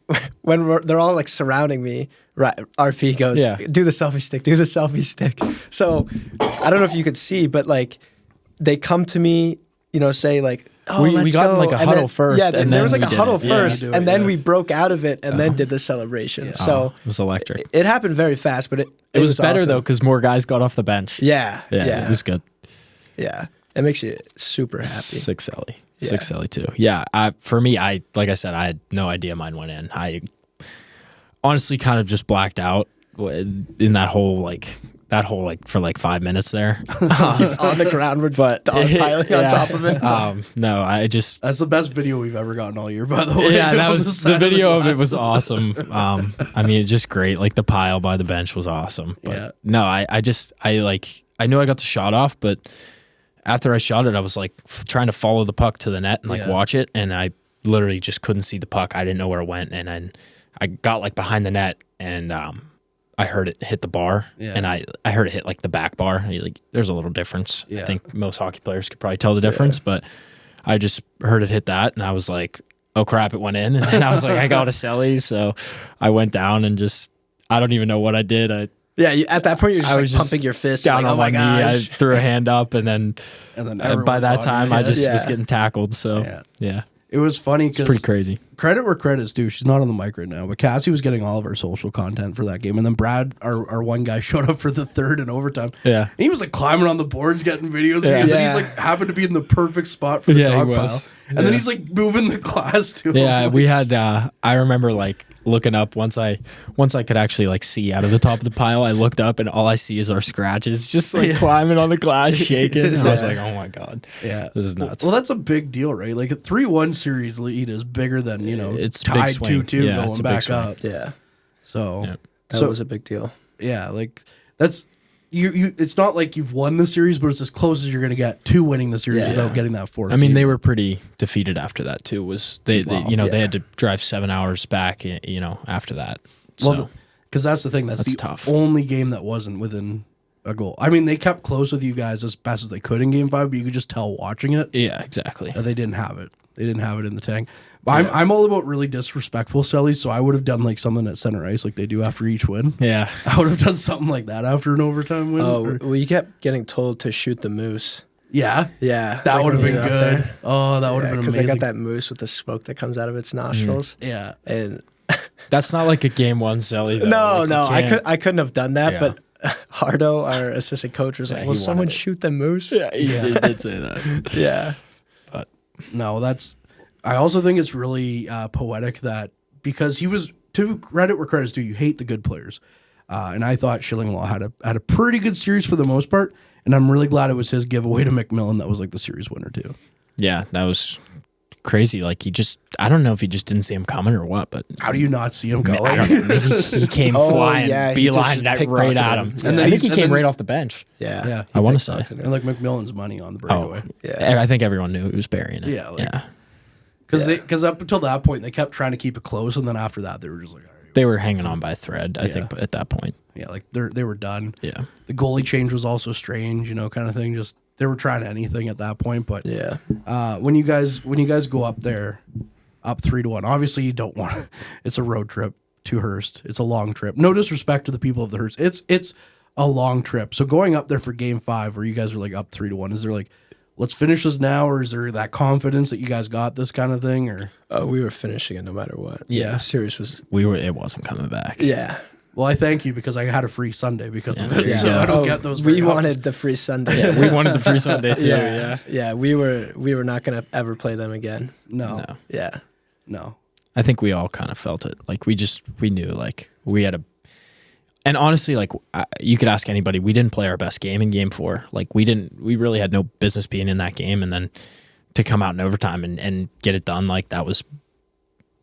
when they're all like surrounding me, right, RP goes, do the selfie stick, do the selfie stick. So I don't know if you could see, but like they come to me, say like, oh, we got in like a huddle first. Yeah, and there was like a huddle it. first, and then we broke out of it and then did the celebration. Yeah. So it was electric. It happened very fast, but it was better awesome. Though because more guys got off the bench. Yeah. It was good. Yeah, it makes you super happy. Sick Selly too. Yeah, for me, like I said, I had no idea mine went in. I honestly kind of just blacked out in that whole for like 5 minutes there. He's on the ground with dogpiling on top of it. No, that's the best video we've ever gotten all year, by the way. Yeah, that was the video of it was awesome. I mean, it's just great. Like the pile by the bench was awesome. But no, I knew I got the shot off, but after I shot it, I was like trying to follow the puck to the net and like watch it, and I literally just couldn't see the puck. I didn't know where it went, and then I got like behind the net and I heard it hit the bar, and I heard it hit like the back bar. Like, there's a little difference. I think most hockey players could probably tell the difference, but I just heard it hit that, and I was like, "Oh crap, it went in!" And then I was like, "I got a celly," so I went down and just I don't even know what I did. At that point you're just pumping your fist down like, on my knee. I threw a hand up, and then by that time I just was getting tackled. So yeah. It was funny because pretty crazy. credit where credit's due. She's not on the mic right now, but Cassie was getting all of our social content for that game. And then Brad, our one guy, showed up for the third in overtime. Yeah. And he was like climbing on the boards, getting videos. Yeah. And then he's like happened to be in the perfect spot for the dog pile. And then he's like moving the glass to him. Yeah, we had. I remember like looking up once I could actually like see out of the top of the pile. I looked up and all I see is our scratches, just like climbing on the glass, shaking. And I was like, oh my god, this is nuts. Well, that's a big deal, right? Like a 3-1 series lead is bigger than it's tied 2-2 going back up. Yeah, so that was a big deal. Yeah, like that's. You it's not like you've won the series, but it's as close as you're going to get to winning the series without getting that fourth. I mean, game. they were pretty defeated after that too. Was they they had to drive 7 hours back, after that. So, well, because that's the thing. That's the tough. only game that wasn't within a goal. I mean, they kept close with you guys as best as they could in Game 5, but you could just tell watching it. Yeah, exactly. That they didn't have it. They didn't have it in the tank. But I'm all about really disrespectful sellies, so I would have done like something at center ice like they do after each win. Yeah. I would have done something like that after an overtime win. Oh, well, you kept getting told to shoot the moose. Yeah? Yeah. That would have been good. There. Oh, that would have been amazing. Because I got that moose with the smoke that comes out of its nostrils. Yeah. And that's not like a game one selly, though. No, I couldn't have done that, Yeah. but Hardo, our assistant coach, was like, will someone shoot the moose? Yeah, he did say that. Yeah. But no, I also think it's really poetic that because he was, to credit where credit's due, you hate the good players. And I thought Shillinglaw had a pretty good series for the most part. And I'm really glad it was his giveaway to McMillan that was like the series winner too. Yeah, that was crazy. Like I don't know if he just didn't see him coming or what, but how do you not see him going? I don't know. He came flying, beeline that right at him. And then I think he came right off the bench. Yeah. I want to say. And like McMillan's money on the breakaway. I think everyone knew he was burying it. Yeah. Because up until that point, they kept trying to keep it close. And then after that, they were just like, all right. They were hanging on by a thread, I think, at that point. Yeah, like they were done. Yeah. The goalie change was also strange, kind of thing. Just they were trying anything at that point. But when you guys go up there, up 3-1, obviously you don't want to, it's a road trip to Hearst. It's a long trip. No disrespect to the people of the Hearst. It's a long trip. So going up there for Game 5, where you guys are like up 3-1, is there like, let's finish this now, or is there that confidence that you guys got this kind of thing? Or we were finishing it no matter what. Yeah, the series was. It wasn't coming back. Yeah. Well, I thank you because I had a free Sunday because of it. So I don't get those. We wanted the free Sunday. Yeah, we wanted the free Sunday too. Yeah. We were not going to ever play them again. No. Yeah. No. I think we all kind of felt it. Like we knew like we had and honestly, like you could ask anybody, we didn't play our best game in Game 4. Like we really had no business being in that game, and then to come out in overtime and get it done, like that was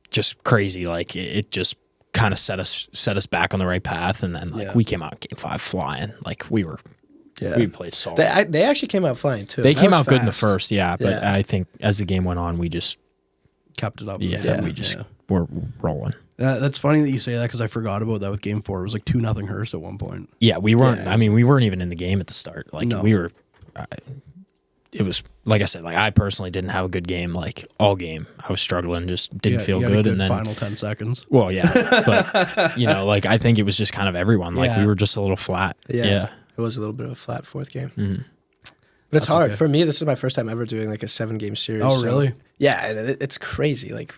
just crazy. Like it just kind of set us back on the right path, and then we came out in Game 5 flying. Like we played solid. They actually came out flying too. They came out good in the first, but I think as the game went on, we just kept it up. We just were rolling. That's funny that you say that because I forgot about that with Game 4. It was like 2-0 Hearst at one point. Yeah, we weren't. I mean, we weren't even in the game at the start. Like we were. It was like I said. Like I personally didn't have a good game. Like all game, I was struggling. Just didn't feel you had good. a good And then final 10 seconds. Well, yeah, but like I think it was just kind of everyone. Like we were just a little flat. Yeah, it was a little bit of a flat fourth game. Mm-hmm. But it's hard for me. This is my first time ever doing like a 7-game series. Oh, really? Yeah, it's crazy. Like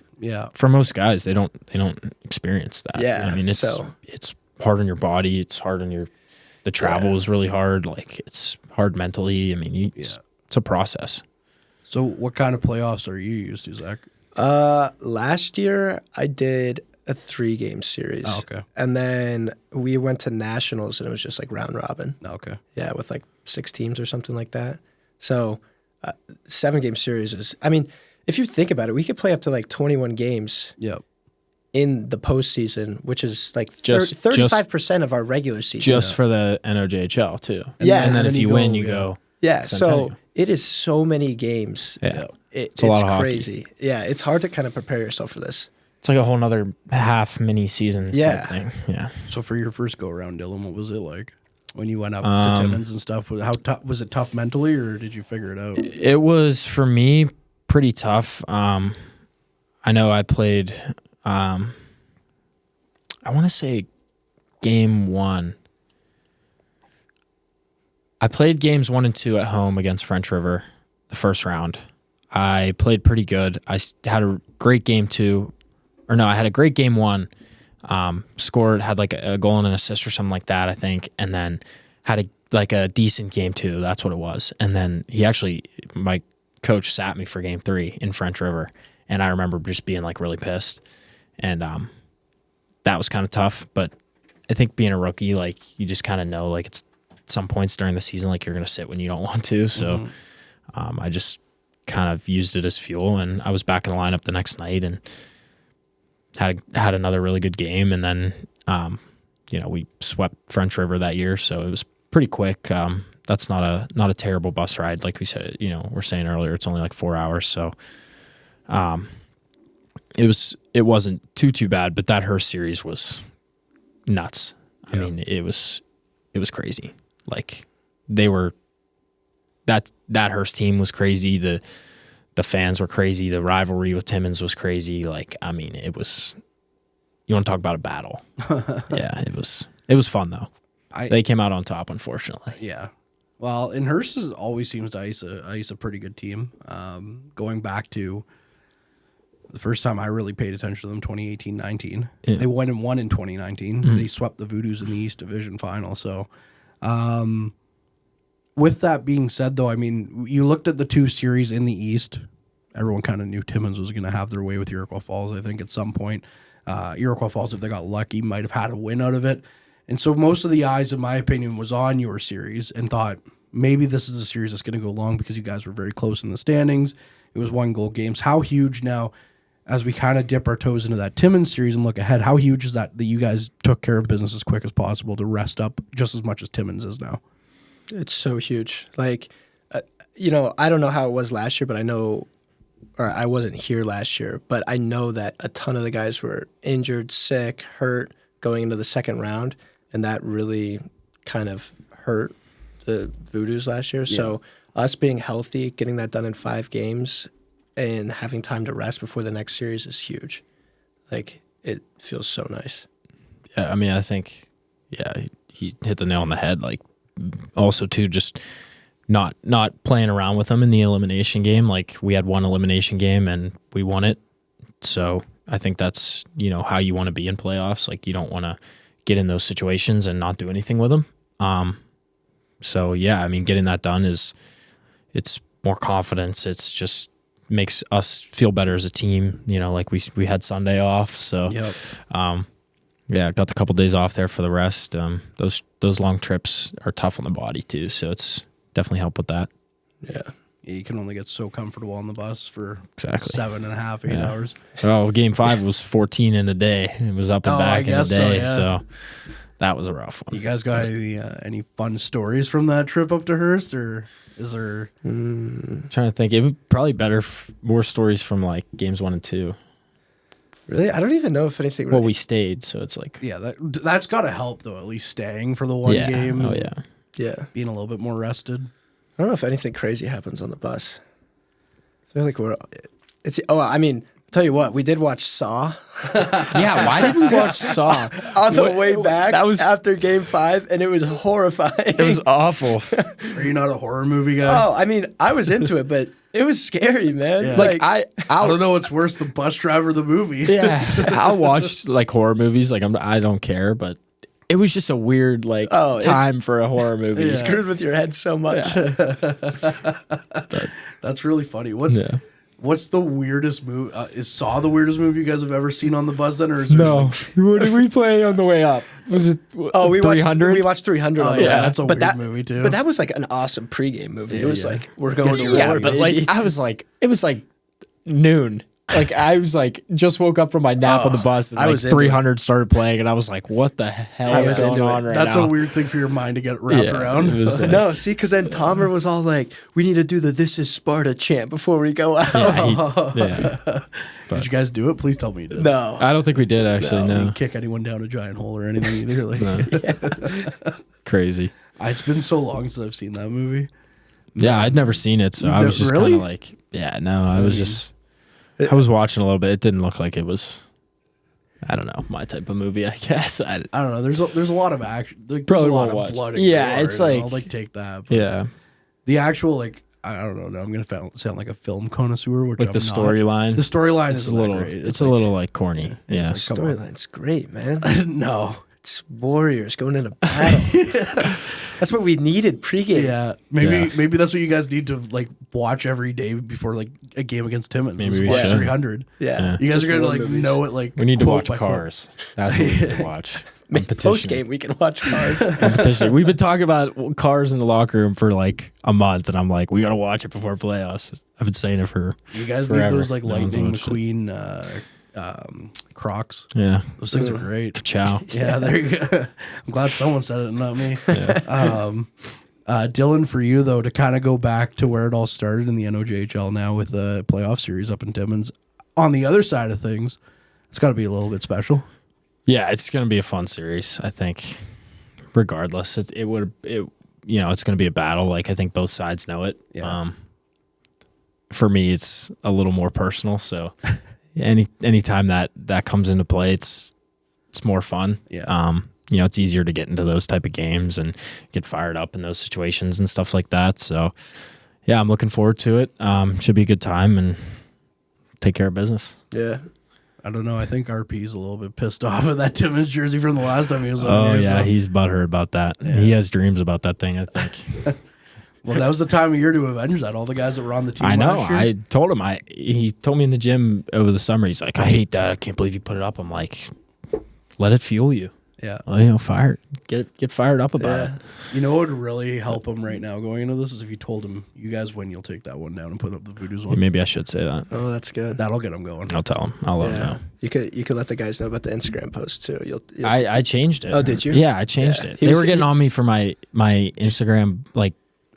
for most guys, they don't experience that. Yeah, I mean it's hard on your body. It's hard on the travel is really hard. Like it's hard mentally. I mean, it's a process. So what kind of playoffs are you used to, Zach? Last year I did a 3-game series. Oh, okay. And then we went to nationals, and it was just like round robin. Oh, okay. Yeah, with like 6 teams or something like that. So 7-game series is, I mean, if you think about it, we could play up to like 21 games in the postseason, which is like 35% of our regular season. Just for the NOJHL too. And then if you win, you go. Yeah, so it is so many games. Yeah. It's a lot of crazy. hockey. Yeah, it's hard to kind of prepare yourself for this. It's like a whole nother half mini season type thing. Yeah. So for your first go around, Dylan, what was it like when you went up to Timmins and stuff? How tough was it? Tough mentally, or did you figure it out? It was for me pretty tough. I know I played. I want to say Game 1. I played games 1 and 2 at home against French River, the first round. I played pretty good. I had a great Game 2 or no, I had a great game one. Scored, had like a goal and an assist or something like that, I think, and then had a decent game two. That's what it was. And then my coach sat me for game three in French River, and I remember just being like really pissed, and that was kind of tough. But I think being a rookie, like you just kind of know, like it's some points during the season, like you're gonna sit when you don't want to. So I just kind of used it as fuel, and I was back in the lineup the next night and had another really good game. And then we swept French River that year, so it was pretty quick. That's not a terrible bus ride, like we said. We're saying earlier, it's only like 4 hours, so it wasn't too bad. But that Hearst series was nuts. I mean, it was crazy. Like that Hearst team was crazy. The fans were crazy. The rivalry with Timmins was crazy. Like, I mean, it was. You want to talk about a battle? Yeah, it was fun though. They came out on top, unfortunately. Yeah. Well, and Hearst always seems to ice a pretty good team. Going back to the first time I really paid attention to them, 2018-19. Yeah. They went and won in 2019. Mm-hmm. They swept the Voodoos in the East Division final. So, with that being said, though, I mean, you looked at the two series in the East. Everyone kind of knew Timmins was going to have their way with Iroquois Falls, I think, at some point. Iroquois Falls, if they got lucky, might have had a win out of it. And so most of the eyes, in my opinion, was on your series and thought maybe this is a series that's going to go long because you guys were very close in the standings. It was 1-goal games. How huge now, as we kind of dip our toes into that Timmins series and look ahead, how huge is that you guys took care of business as quick as possible to rest up just as much as Timmins is now? It's so huge. Like, I don't know how it was last year, but I know, or I wasn't here last year, but I know that a ton of the guys were injured, sick, hurt going into the second round, and that really kind of hurt the Voodoos last year. Yeah. So us being healthy, getting that done in 5 games, and having time to rest before the next series is huge. Like, it feels so nice. Yeah, I mean, I think, he hit the nail on the head. Like, also, too, just not playing around with them in the elimination game. Like, we had one elimination game, and we won it. So I think that's, how you want to be in playoffs. Like, you don't want to get in those situations and not do anything with them. So, yeah, I mean, getting that done it's more confidence. It's just makes us feel better as a team. Like we had Sunday off, so got a couple days off there for the rest. Those long trips are tough on the body too, so it's definitely helped with that. Yeah, you can only get so comfortable on the bus for exactly 7.5, 8 hours. Well, game 5 was 14 in a day. It was up and back in a day, so that was a rough one. You guys got any fun stories from that trip up to Hearst, or is there? I'm trying to think. It would probably more stories from like games 1 and 2. Really? I don't even know if anything. Well, we stayed, so it's like. Yeah, that's got to help though. At least staying for the one game. Oh yeah. Yeah. Being a little bit more rested. I don't know if anything crazy happens on the bus. I feel like tell you what, we did watch Saw. Yeah, why did we watch Saw? On the way back after game 5, and it was horrifying. It was awful. Are you not a horror movie guy? Oh, I mean, I was into it, but it was scary, man. Yeah. Like I don't know what's worse, the bus driver or the movie. Yeah, I'll watch like horror movies. Like I don't care, but it was just a weird time for a horror movie. It screwed with your head so much. Yeah. That's really funny. What's the weirdest movie? Is Saw the weirdest movie you guys have ever seen on the bus then? Or is no. What did we play on the way up? Was it 300? We watched 300 on the way up. That's a weird movie too. But that was like an awesome pregame movie. It was like, we're going to war, but baby. like, it was like noon. Like I was like just woke up from my nap on the bus and like 300 started playing and I was like, what the hell is going on right now? That's a weird thing for your mind to get wrapped around. No, see, because then Tomer was all like, we need to do the This Is Sparta chant before we go out. Did you guys do it? Please tell me you did. No. I don't think we did actually, no. You didn't kick anyone down a giant hole or anything either. Like, Crazy. It's been so long since I've seen that movie. Yeah, I'd never seen it, so I was just kind of like, I was watching a little bit. It didn't look like it was, I don't know, my type of movie, I guess. I don't know. There's a lot of action. Like, probably there's a lot won't of blood watch. and gore, it's like, I'll take that. Yeah. The actual, like, I don't know. Now I'm gonna sound like a film connoisseur, which With I'm the storyline. The storyline It's is a little. great. It's a little like corny. Yeah. The storyline's great, man. No. It's warriors going into battle. That's what we needed pregame. Yeah, maybe that's what you guys need to like watch every day before like a game against Timmins. Maybe we watch should. 300. Yeah. You guys Just are gonna war like movies. know it like We need to quote watch by quote. Cars. That's what we need to watch. Post game, we can watch Cars. Competition. We've been talking about Cars in the locker room for like a month, and I'm like, we gotta watch it before playoffs. I've been saying it for. You guys forever. need those like No one's Lightning watched it. McQueen Crocs. Yeah. Those things are great. Ciao. Yeah, there you go. I'm glad someone said it and not me. Dylan, for you though, to kind of go back to where it all started in the NOJHL now with the playoff series up in Timmins. On the other side of things, it's got to be a little bit special. Yeah, it's gonna be a fun series. I think, regardless, it's gonna be a battle. Like I think both sides know it. Yeah. For me, it's a little more personal. So, anytime that comes into play, it's more fun. Yeah. It's easier to get into those type of games and get fired up in those situations and stuff like that. So, yeah, I'm looking forward to it. Should be a good time and take care of business. Yeah. I don't know. I think RP's a little bit pissed off of that Timmins jersey from the last time he was Oh on here. yeah, so. he's butthurt about that. Yeah. He has dreams about that thing, I think. Well, that was the time of year to avenge that. All the guys that were on the team I know. last year. I told him. He told me in the gym over the summer. He's like, I hate that. I can't believe you put it up. I'm like, let it fuel you. Yeah. Well, fire. Get fired up about it. You know what would really help him right now going into this is if you told him, you guys win, you'll take that one down and put up the Voodoo's one. Maybe I should say that. Oh, that's good. That'll get him going. I'll tell him. I'll let him know. You could let the guys know about the Instagram post too. You'll I changed it. Oh, did you? Yeah, I changed it. He They was- were getting on me for my Instagram like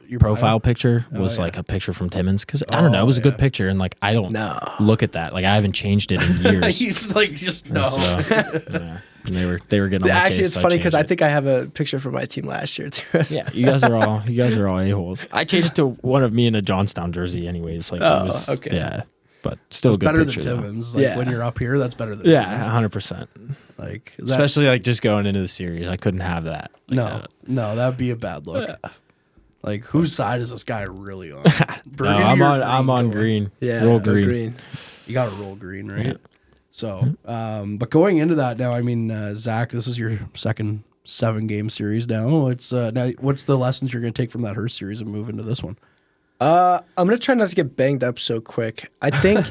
Your profile bio? picture was yeah. like a picture from Timmins because I don't know, it was a good picture and like I don't look at that. Like I haven't changed it in years. He's like, just no. So, yeah. And they were getting on my Actually, case, it's so funny because I changed it. think I have a picture from my team last year too. Yeah, you guys are all a-holes. I changed it to one of me in a Johnstown jersey anyways. Like it was, okay. Yeah. But still It's a good better picture, than though. Timmins. Like when you're up here, that's better than Yeah, Timmins. 100%. Like that, Especially like just going into the series. I couldn't have that. Like, no, that'd be a bad look. Like whose side is this guy really on? No, Burgundy I'm or on going? green. Yeah, Roll green. You got to roll green, right? So, but going into that now, I mean, Zach, this is your second 7-game series now. It's now, what's the lessons you're going to take from that Hearst series and move into this one? I'm gonna try not to get banged up so quick. I think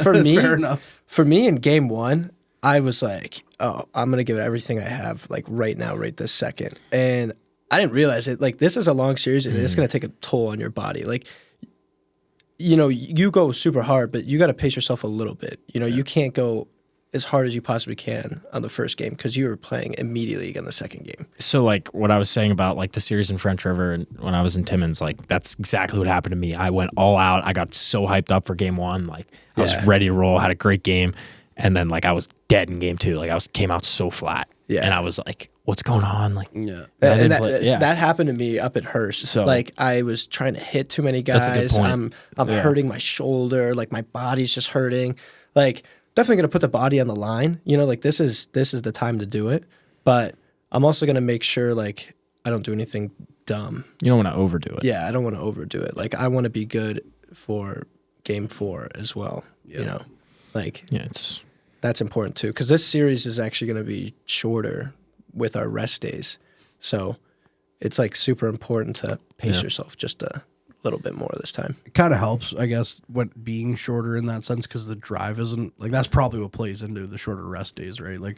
for me, Fair enough. For me in game 1, I was like, oh, I'm gonna give it everything I have, like right now, right this second. And I didn't realize it. Like this is a long series, and it's gonna take a toll on your body. Like, you go super hard, but you got to pace yourself a little bit. You can't go as hard as you possibly can on the first game because you were playing immediately again the second game. So like what I was saying about like the series in French River and when I was in Timmins, like that's exactly what happened to me. I went all out. I got so hyped up for game 1. Like I was ready to roll, had a great game. And then like I was dead in game 2. Like came out so flat. Yeah. And I was like, what's going on? Like, Yeah. And that happened to me up at Hearst. So- like I was trying to hit too many guys. That's a good point. I'm hurting my shoulder. Like my body's just hurting. Like definitely gonna put the body on the line. Like this is the time to do it. But I'm also gonna make sure like I don't do anything dumb. you don't want to overdo it. Yeah, I don't want to overdo it. Like I want to be good for game 4 as well. Like Yeah, it's that's important too because this series is actually going to be shorter with our rest days. So it's like super important to pace yourself just a little bit more this time. It kind of helps, I guess, when being shorter in that sense because the drive isn't like that's probably what plays into the shorter rest days, right? Like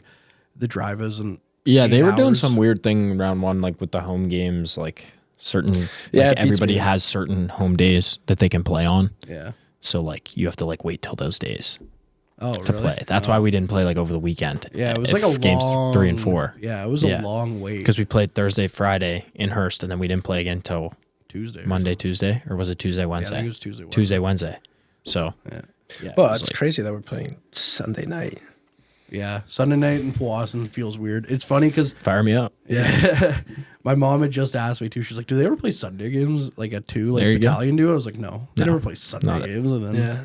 the drive isn't. Yeah, they 8 were doing hours. some weird thing round 1, like with the home games, like certain, Yeah, it like beats everybody me. has certain home days that they can play on. Yeah. So like you have to like wait till those days Oh, to really? play. That's why we didn't play like over the weekend. Yeah, it was If like a games long 3 and 4. Yeah, it was a long wait. Because we played Thursday, Friday in Hearst, and then we didn't play again till Tuesday, or Monday, Tuesday, or was it Tuesday, Wednesday? I think it was Tuesday, Wednesday. Tuesday, Wednesday. So yeah, Well, it was it's like- crazy that we're playing Sunday night. Yeah, Sunday night in Powassan feels weird. It's funny because Fire me up. my mom had just asked me too. She's like, "Do they ever play Sunday games like at 2, like There you go. Battalion do it?" I was like, "No, they No, never play Sunday not it. games." And then Yeah.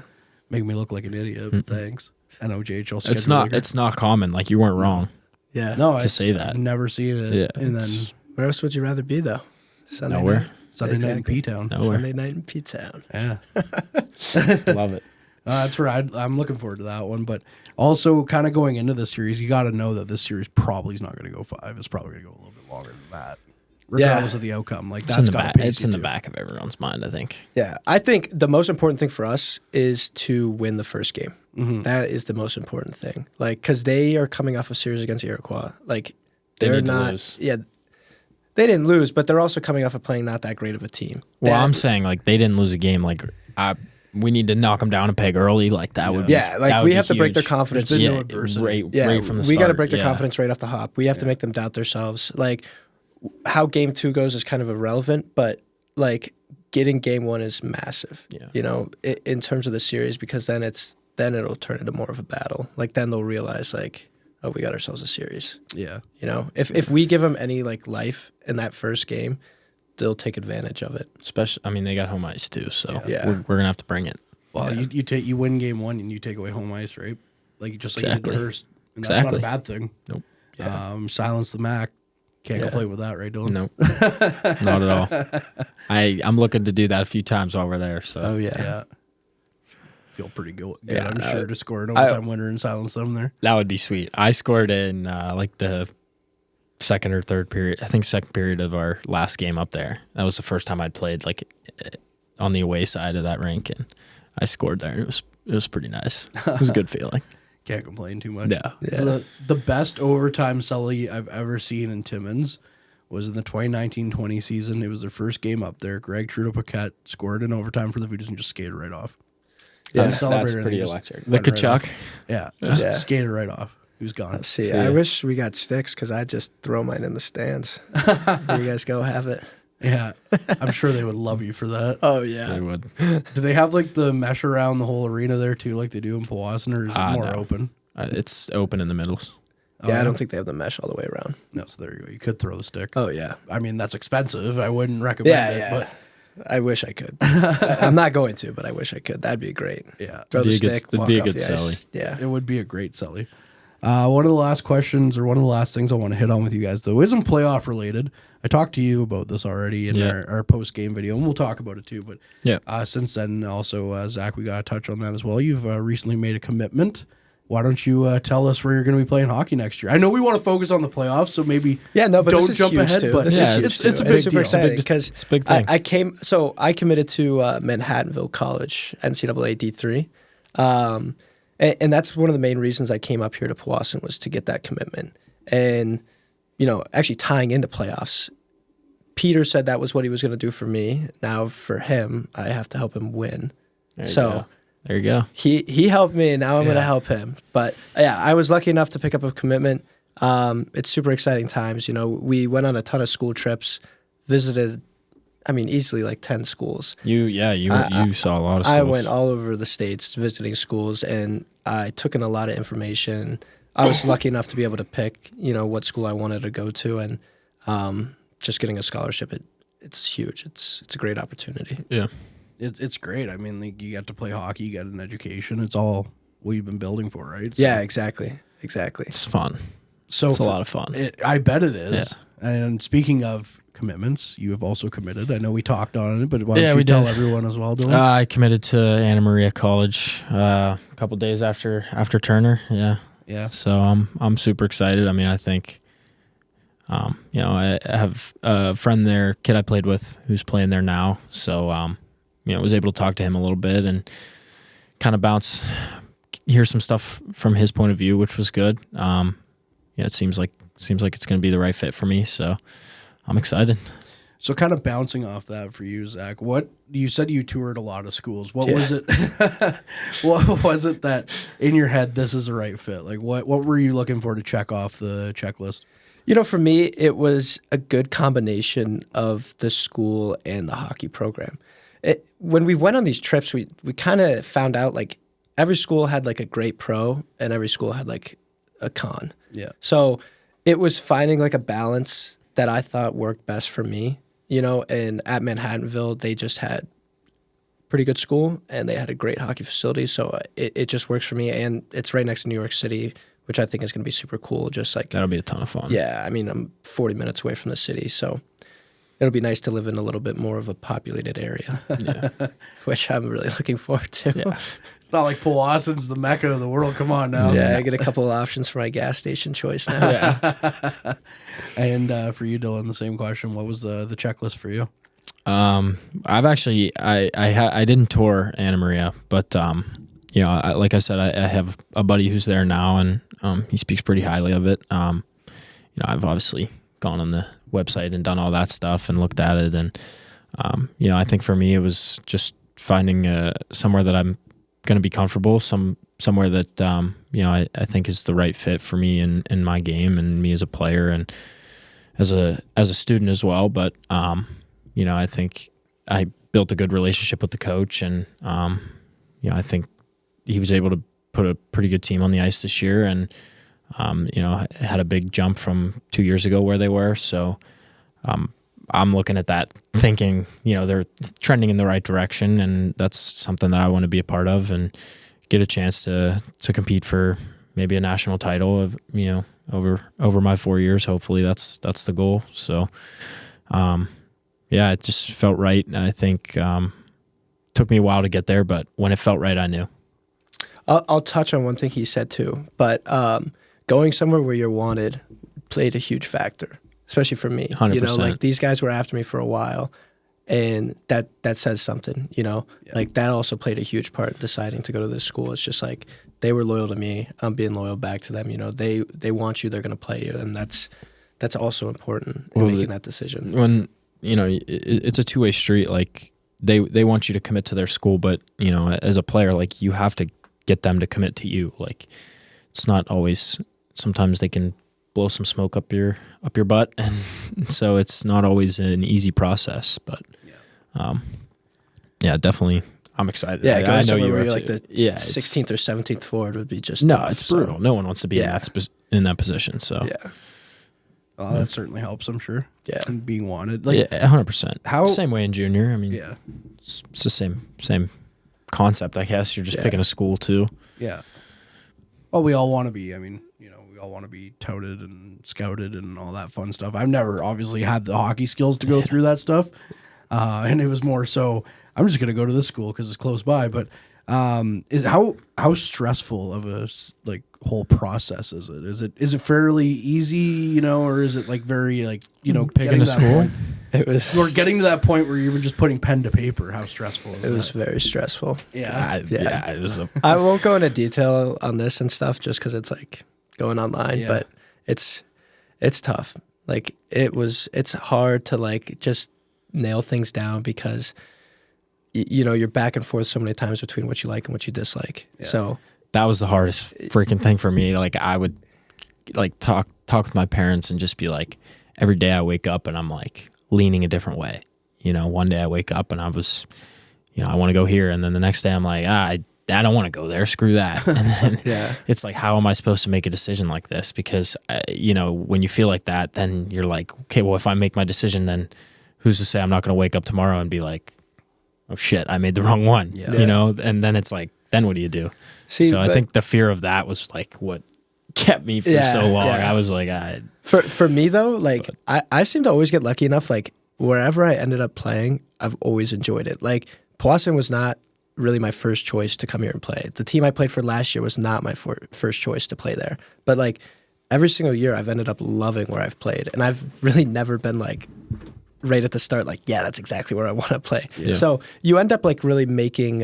make me look like an idiot. But thanks. NOJHL schedule. It's not. leader. It's not common. Like you weren't wrong. Yeah. no to say that. I've never seen it. Yeah, and then it's- Where else would you rather be though? Sunday Nowhere. night? Sunday night in P-Town. Sunday night in P-Town. Yeah. Love it. That's where I'm looking forward to that one. But also kind of going into this series, you got to know that this series probably is not going to go 5. It's probably going to go a little bit longer than that. Regardless of the outcome. Like that's got to pace It's in the back of everyone's mind, I think. Yeah. I think the most important thing for us is to win the first game. Mm-hmm. That is the most important thing. Like, because they are coming off a series against Iroquois. Like, they're not. Lose. Yeah. They didn't lose, but they're also coming off of playing not that great of a team. Well, I'm saying, like, they didn't lose a game. Like, we need to knock them down a peg early. Like, that would be. Yeah, like, we have to break their confidence. Right from the start. We got to break their confidence right off the hop. We have to make them doubt themselves. Like, how game 2 goes is kind of irrelevant, but, like, getting game 1 is massive, you know, in terms of the series, because then it'll turn into more of a battle. Like, then they'll realize, like, oh, we got ourselves a series. Yeah. You know, if we give them any, like, life in that first game, they'll take advantage of it. Especially, I mean, they got home ice too, so yeah. we're going to have to bring it. Well, you win game 1 and you take away home ice, right? Like, just like you did the Hearst. And that's not a bad thing. Nope. Yeah. Silence the Mac. Can't complain with that, right, Dylan? Nope. Not at all. I'm looking to do that a few times while we're there. So. Oh, yeah. Feel pretty good. I'm sure to score an overtime winner and silence them there. That would be sweet. I scored in like the second or third period. I think second period of our last game up there. That was the first time I'd played like on the away side of that rink, and I scored there. It was pretty nice. It was a good feeling. Can't complain too much. Yeah. The best overtime celly I've ever seen in Timmins was in the 2019-20 season. It was their first game up there. Greg Trudeau-Paquette scored in overtime for the Voodoo and just skated right off. Yeah, that's pretty electric. The Kachuk. Right skated right off. He was gone. See, I wish we got sticks because I'd just throw mine in the stands. There you guys go, have it. Yeah, I'm sure they would love you for that. Oh, yeah. They would. Do they have like the mesh around the whole arena there too, like they do in Powassan, or is it more open? It's open in the middles. Yeah, I don't think they have the mesh all the way around. No, so there you go. You could throw the stick. Oh, yeah. I mean, that's expensive. I wouldn't recommend it. But I wish I could. I'm not going to, but I wish I could. That'd be great. Yeah. Throw the stick, it'd walk be a off good the celly. ice. Yeah. It would be a great celly. One of the last questions, or one of the last things I want to hit on with you guys, though, isn't playoff related. I talked to you about this already in our post-game video, and we'll talk about it too. But since then, also, Zach, we got to touch on that as well. You've recently made a commitment. Why don't you tell us where you're going to be playing hockey next year? I know we want to focus on the playoffs, so maybe don't jump ahead. Too. But it's a big deal. Exciting because it's a big thing. I committed to Manhattanville College, NCAA D3. And that's one of the main reasons I came up here to Powassan, was to get that commitment. And, you know, actually tying into playoffs, Peter said that was what he was going to do for me. Now for him, I have to help him win. There you go. He helped me, and now I'm going to help him. But, yeah, I was lucky enough to pick up a commitment. It's super exciting times. You know, we went on a ton of school trips, visited, I mean, easily like 10 schools. You saw a lot of schools. I went all over the states visiting schools, and I took in a lot of information. I was lucky enough to be able to pick, you know, what school I wanted to go to, and just getting a scholarship, it's huge. It's a great opportunity. Yeah. It's great. I mean, like, you get to play hockey, you get an education. It's all what you've been building for, right? So, yeah, exactly. It's fun. So it's a lot of fun. I bet it is. Yeah. And speaking of commitments, you have also committed. I know we talked on it, but why don't you tell everyone as well, Dylan? I committed to Anna Maria College a couple days after Turner. Yeah. Yeah. So I'm super excited. I mean, I think, you know, I have a friend there, kid I played with, who's playing there now. So, you know, was able to talk to him a little bit and kind of hear some stuff from his point of view, which was good. Yeah, it seems like it's going to be the right fit for me. So I'm excited. So kind of bouncing off that for you, Zach, what you said you toured a lot of schools. What was it? What was it that in your head, this is the right fit? Like what were you looking for to check off the checklist? You know, for me, it was a good combination of the school and the hockey program. When we went on these trips, we kind of found out like every school had like a great pro and every school had like a con. Yeah. So it was finding like a balance that I thought worked best for me, you know, and at Manhattanville, they just had pretty good school and they had a great hockey facility. So it just works for me. And it's right next to New York City, which I think is going to be super cool. Just like that'll be a ton of fun. Yeah. I mean, I'm 40 minutes away from the city. So it'll be nice to live in a little bit more of a populated area, which I'm really looking forward to. Yeah. It's not like Powassan's the mecca of the world. Come on now. Yeah, I get a couple of options for my gas station choice now. Yeah. And for you, Dylan, the same question. What was the checklist for you? I've actually I didn't tour Anna Maria, but you know, like I said, I have a buddy who's there now, and he speaks pretty highly of it. You know, I've obviously gone on the website and done all that stuff and looked at it, and you know, I think for me it was just finding somewhere that I'm going to be comfortable, somewhere that you know, I think is the right fit for me in my game and me as a player and as a student as well. But you know, I think I built a good relationship with the coach, and you know, I think he was able to put a pretty good team on the ice this year, and you know, had a big jump from 2 years ago where they were. So I'm looking at that thinking, you know, they're trending in the right direction, and that's something that I want to be a part of and get a chance to compete for maybe a national title of, you know, over my 4 years. Hopefully that's the goal. So yeah, it just felt right. I think took me a while to get there, but when it felt right, I knew. I'll touch on one thing he said too, but going somewhere where you're wanted played a huge factor, especially for me. 100%. You know, like these guys were after me for a while, and that says something, you know. Yeah. Like that also played a huge part in deciding to go to this school. It's just like they were loyal to me, I'm being loyal back to them. You know, they want you, they're going to play you, and that's also important in making that decision. When, you know, it's a two-way street. Like they want you to commit to their school, but you know, as a player, like you have to get them to commit to you. Like it's not always. Sometimes they can blow some smoke up your butt, and so it's not always an easy process. But yeah, definitely, I'm excited. Yeah, I know you're up like the 16th or 17th forward would be just tough, it's brutal. No one wants to be in that position. So yeah. That certainly helps, I'm sure. Yeah, and being wanted, like 100%. How same way in junior. I mean, yeah, it's the same concept. I guess you're just picking a school too. Yeah. Well, we all want to be. I mean, you know, we all want to be touted and scouted and all that fun stuff. I've never obviously had the hockey skills to go through that stuff, and it was more so I'm just gonna go to this school because it's close by. But how stressful of a whole process is it? Is it fairly easy, you know, or is it like very like, you know, picking a school? It was. We're getting to that point where you were just putting pen to paper. How stressful is it? It was very stressful. Yeah. It was. I won't go into detail on this and stuff just because it's like going online, but it's tough. Like it's hard to like just nail things down because you know, you're back and forth so many times between what you like and what you dislike. Yeah. So that was the hardest freaking thing for me. Like I would like talk with my parents and just be like, every day I wake up and I'm like leaning a different way. You know, one day I wake up and I was, you know, I want to go here, and then the next day I'm like, I don't want to go there. Screw that. And then it's like, how am I supposed to make a decision like this? Because you know, when you feel like that, then you're like, okay, well, if I make my decision, then who's to say I'm not going to wake up tomorrow and be like, oh shit, I made the wrong one. Yeah. You know, and then it's like, then what do you do? So I think the fear of that was like what kept me for so long. I was like, for me though, like I seem to always get lucky enough. Like wherever I ended up playing, I've always enjoyed it. Like Powassan was not really my first choice to come here and play. The team I played for last year was not my first choice to play there. But like every single year, I've ended up loving where I've played, and I've really never been like right at the start, like, yeah, that's exactly where I want to play. Yeah. So you end up like really making,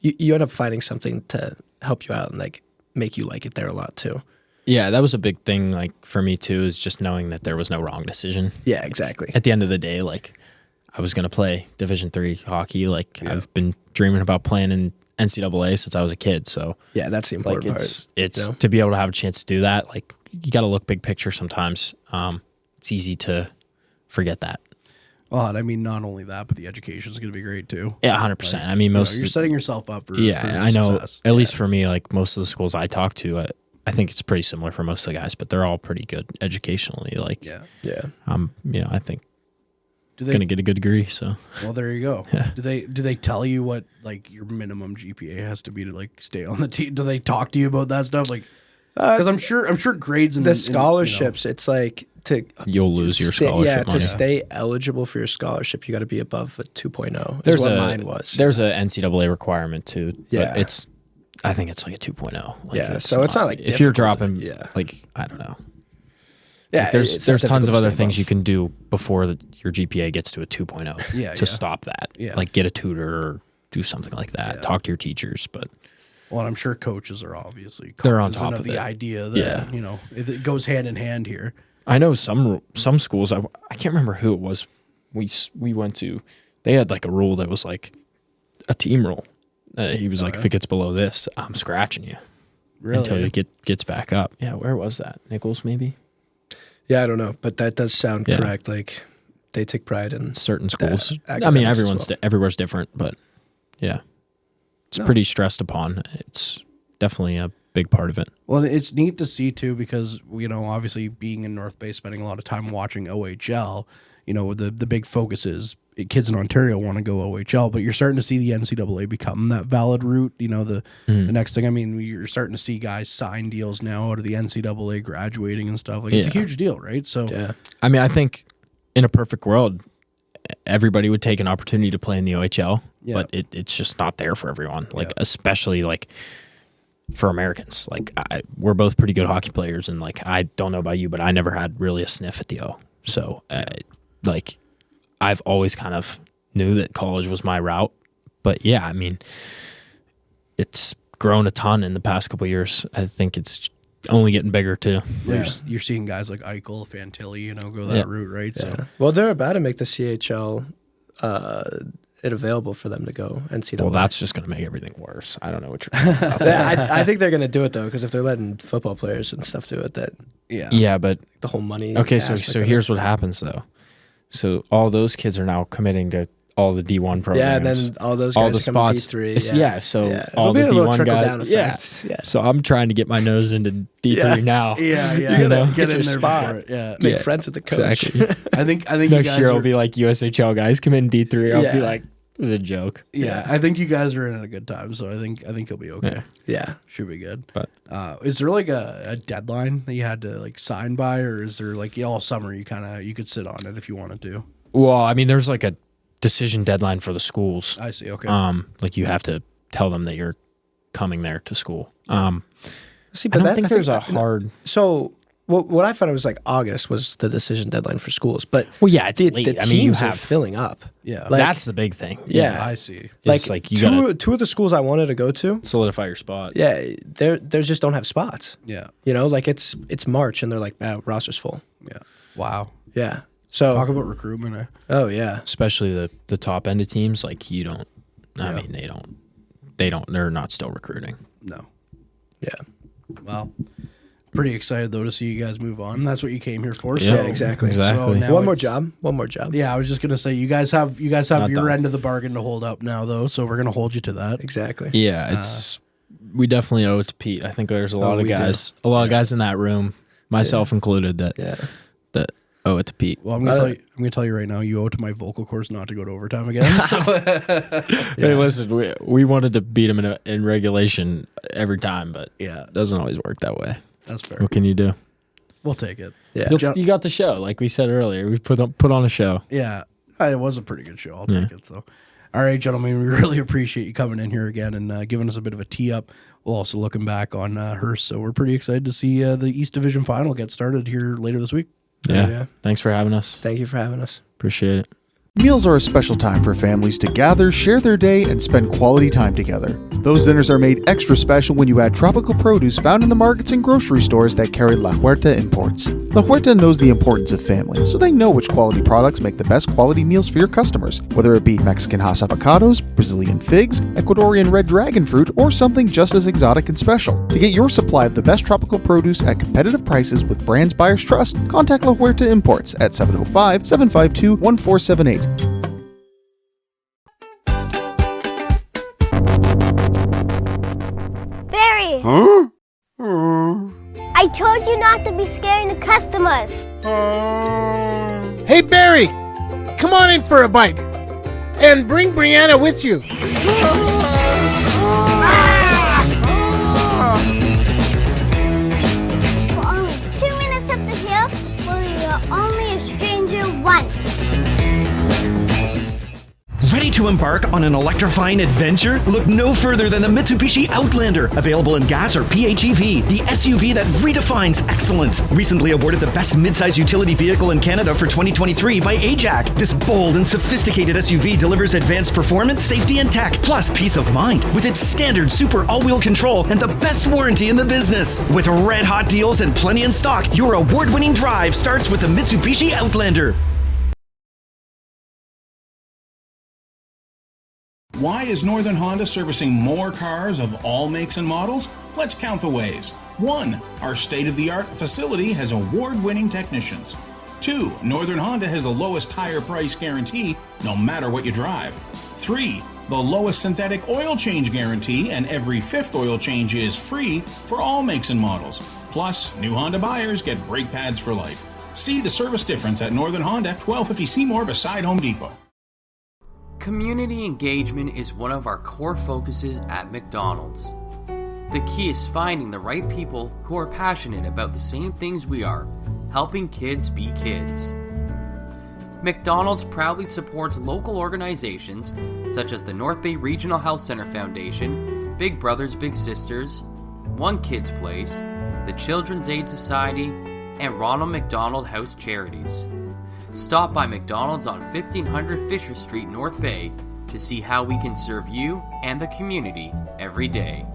you end up finding something to help you out and like make you like it there a lot too. Yeah, that was a big thing like for me too, is just knowing that there was no wrong decision. Yeah, exactly. At the end of the day, like I was going to play Division III hockey. Like I've been dreaming about playing in NCAA since I was a kid. So yeah, that's the important part. It's you know? To be able to have a chance to do that, like you got to look big picture sometimes. It's easy to forget that. Well, and I mean, not only that, but the education is going to be great too. Yeah, 100%. Like, I mean, you're setting yourself up for I know. Success. At least for me, like most of the schools I talk to, I think it's pretty similar for most of the guys, but they're all pretty good educationally. Like, yeah. You know, I think going to get a good degree. So, well, there you go. Yeah. Do they tell you what like your minimum GPA has to be to like stay on the team? Do they talk to you about that stuff? Like, because I'm sure grades and the scholarships, it's like you'll lose your scholarship money. To stay eligible for your scholarship, you got to be above a 2.0. There's what mine was. There's a NCAA requirement too. Yeah, but I think it's like a 2.0. Like so it's not like if you're dropping, like I don't know. Yeah, like there's tons of other things you can do before your GPA gets to a 2.0 to stop that. Yeah. Like get a tutor or do something like that. Talk to your teachers, but. Well, I'm sure coaches are obviously they're on top of the idea that it goes hand in hand here. I know some schools. I can't remember who it was. We went to. They had like a rule that was like a team rule. He was like, if it gets below this, I'm scratching you until it gets back up. Yeah, where was that? Nichols, maybe. Yeah, I don't know, but that does sound correct. Like they take pride in certain schools. I mean, everywhere's different, but yeah. It's pretty stressed upon. It's definitely a big part of it. Well, it's neat to see too because obviously being in North Bay, spending a lot of time watching OHL, the big focus is kids in Ontario want to go OHL, but you're starting to see the NCAA become that valid route. The next thing, I mean, you're starting to see guys sign deals now out of the NCAA graduating and stuff. Like it's a huge deal, right? So I mean, I think in a perfect world, everybody would take an opportunity to play in the OHL, but it's just not there for everyone. Like especially like for Americans. Like we're both pretty good hockey players, and like I don't know about you, but I never had really a sniff at the O. So like I've always kind of knew that college was my route. But yeah, I mean, it's grown a ton in the past couple of years. I think it's only getting bigger too. Yeah. You're seeing guys like Eichel, Fantilli, go that route, right? Yeah. So well, they're about to make the CHL it available for them to go NCAA. Well, that's just going to make everything worse. I don't know what you're talking about. I think they're going to do it though, because if they're letting football players and stuff do it, but the whole money. Okay, so here's what happens though. So all those kids are now committing to all the D1 programs. Yeah, and then all those guys are coming D3. So all the D1 guys. Yeah. So I'm trying to get my nose into D3 now. Yeah. You gotta get in there spot. before it. Yeah. Make friends with the coach. Exactly. I think next you guys year will be like USHL guys come in D3. I'll be like, this is a joke. Yeah, I think you guys are in a good time, so I think you'll be okay. Yeah. Should be good. But is there like a deadline that you had to like sign by, or is there like all summer you could sit on it if you wanted to? Well, I mean, there's like a decision deadline for the schools. I see. Okay. Like you have to tell them that you're coming there to school. See, but I don't think there's a hard. So what I found was like August was the decision deadline for schools, but it's late. The teams are filling up. Yeah, like, that's the big thing. Yeah, I see. Like two of the schools I wanted to go to solidify your spot. Yeah, they just don't have spots. Yeah, like it's March and they're like, roster's full. Yeah. Wow. Yeah. So talk about recruitment. Oh yeah, especially the top end of teams. Like you don't. I mean, they don't. They're not still recruiting. No. Yeah. Well, pretty excited though to see you guys move on. That's what you came here for. Yeah, exactly. So one more job. Yeah, I was just gonna say you guys have your end of the bargain to hold up now though. So we're gonna hold you to that. Exactly. Yeah, we definitely owe it to Pete. I think there's a lot of guys in that room, myself included, that owe it to Pete. Well, I'm gonna tell you right now, you owe it to my vocal cords not to go to overtime again. So. Hey, listen, we wanted to beat him in regulation every time, but it doesn't always work that way. That's fair. What can you do? We'll take it. Yeah, you got the show, like we said earlier. We put on a show. Yeah, it was a pretty good show. I'll take it. So, all right, gentlemen, we really appreciate you coming in here again and giving us a bit of a tee up. We're also looking back on Hearst, so we're pretty excited to see the East Division final get started here later this week. Yeah. Thanks for having us. Thank you for having us. Appreciate it. Meals are a special time for families to gather, share their day, and spend quality time together. Those dinners are made extra special when you add tropical produce found in the markets and grocery stores that carry La Huerta imports. La Huerta knows the importance of family, so they know which quality products make the best quality meals for your customers, whether it be Mexican Hass avocados, Brazilian figs, Ecuadorian red dragon fruit, or something just as exotic and special. To get your supply of the best tropical produce at competitive prices with brands buyers trust, contact La Huerta Imports at 705-752-1478. Barry! Huh? I told you not to be scaring the customers. Hey, Barry! Come on in for a bite. And bring Brianna with you. For only 2 minutes up the hill, we'll be You're only a stranger once. Ready to embark on an electrifying adventure? Look no further than the Mitsubishi Outlander, available in gas or PHEV, the SUV that redefines excellence. Recently awarded the best midsize utility vehicle in Canada for 2023 by AJAC. This bold and sophisticated SUV delivers advanced performance, safety, and tech, plus peace of mind, with its standard super all-wheel control and the best warranty in the business. With red-hot deals and plenty in stock, your award-winning drive starts with the Mitsubishi Outlander. Why is Northern Honda servicing more cars of all makes and models? Let's count the ways. 1. Our state-of-the-art facility has award-winning technicians. 2. Northern Honda has the lowest tire price guarantee, no matter what you drive. 3. The lowest synthetic oil change guarantee, and every 5th oil change is free for all makes and models. Plus, new Honda buyers get brake pads for life. See the service difference at Northern Honda, 1250 Seymour beside Home Depot. Community engagement is one of our core focuses at McDonald's. The key is finding the right people who are passionate about the same things we are, helping kids be kids. McDonald's proudly supports local organizations such as the North Bay Regional Health Center Foundation, Big Brothers Big Sisters, One Kids Place, the Children's Aid Society, and Ronald McDonald House Charities. Stop by McDonald's on 1500 Fisher Street, North Bay, to see how we can serve you and the community every day.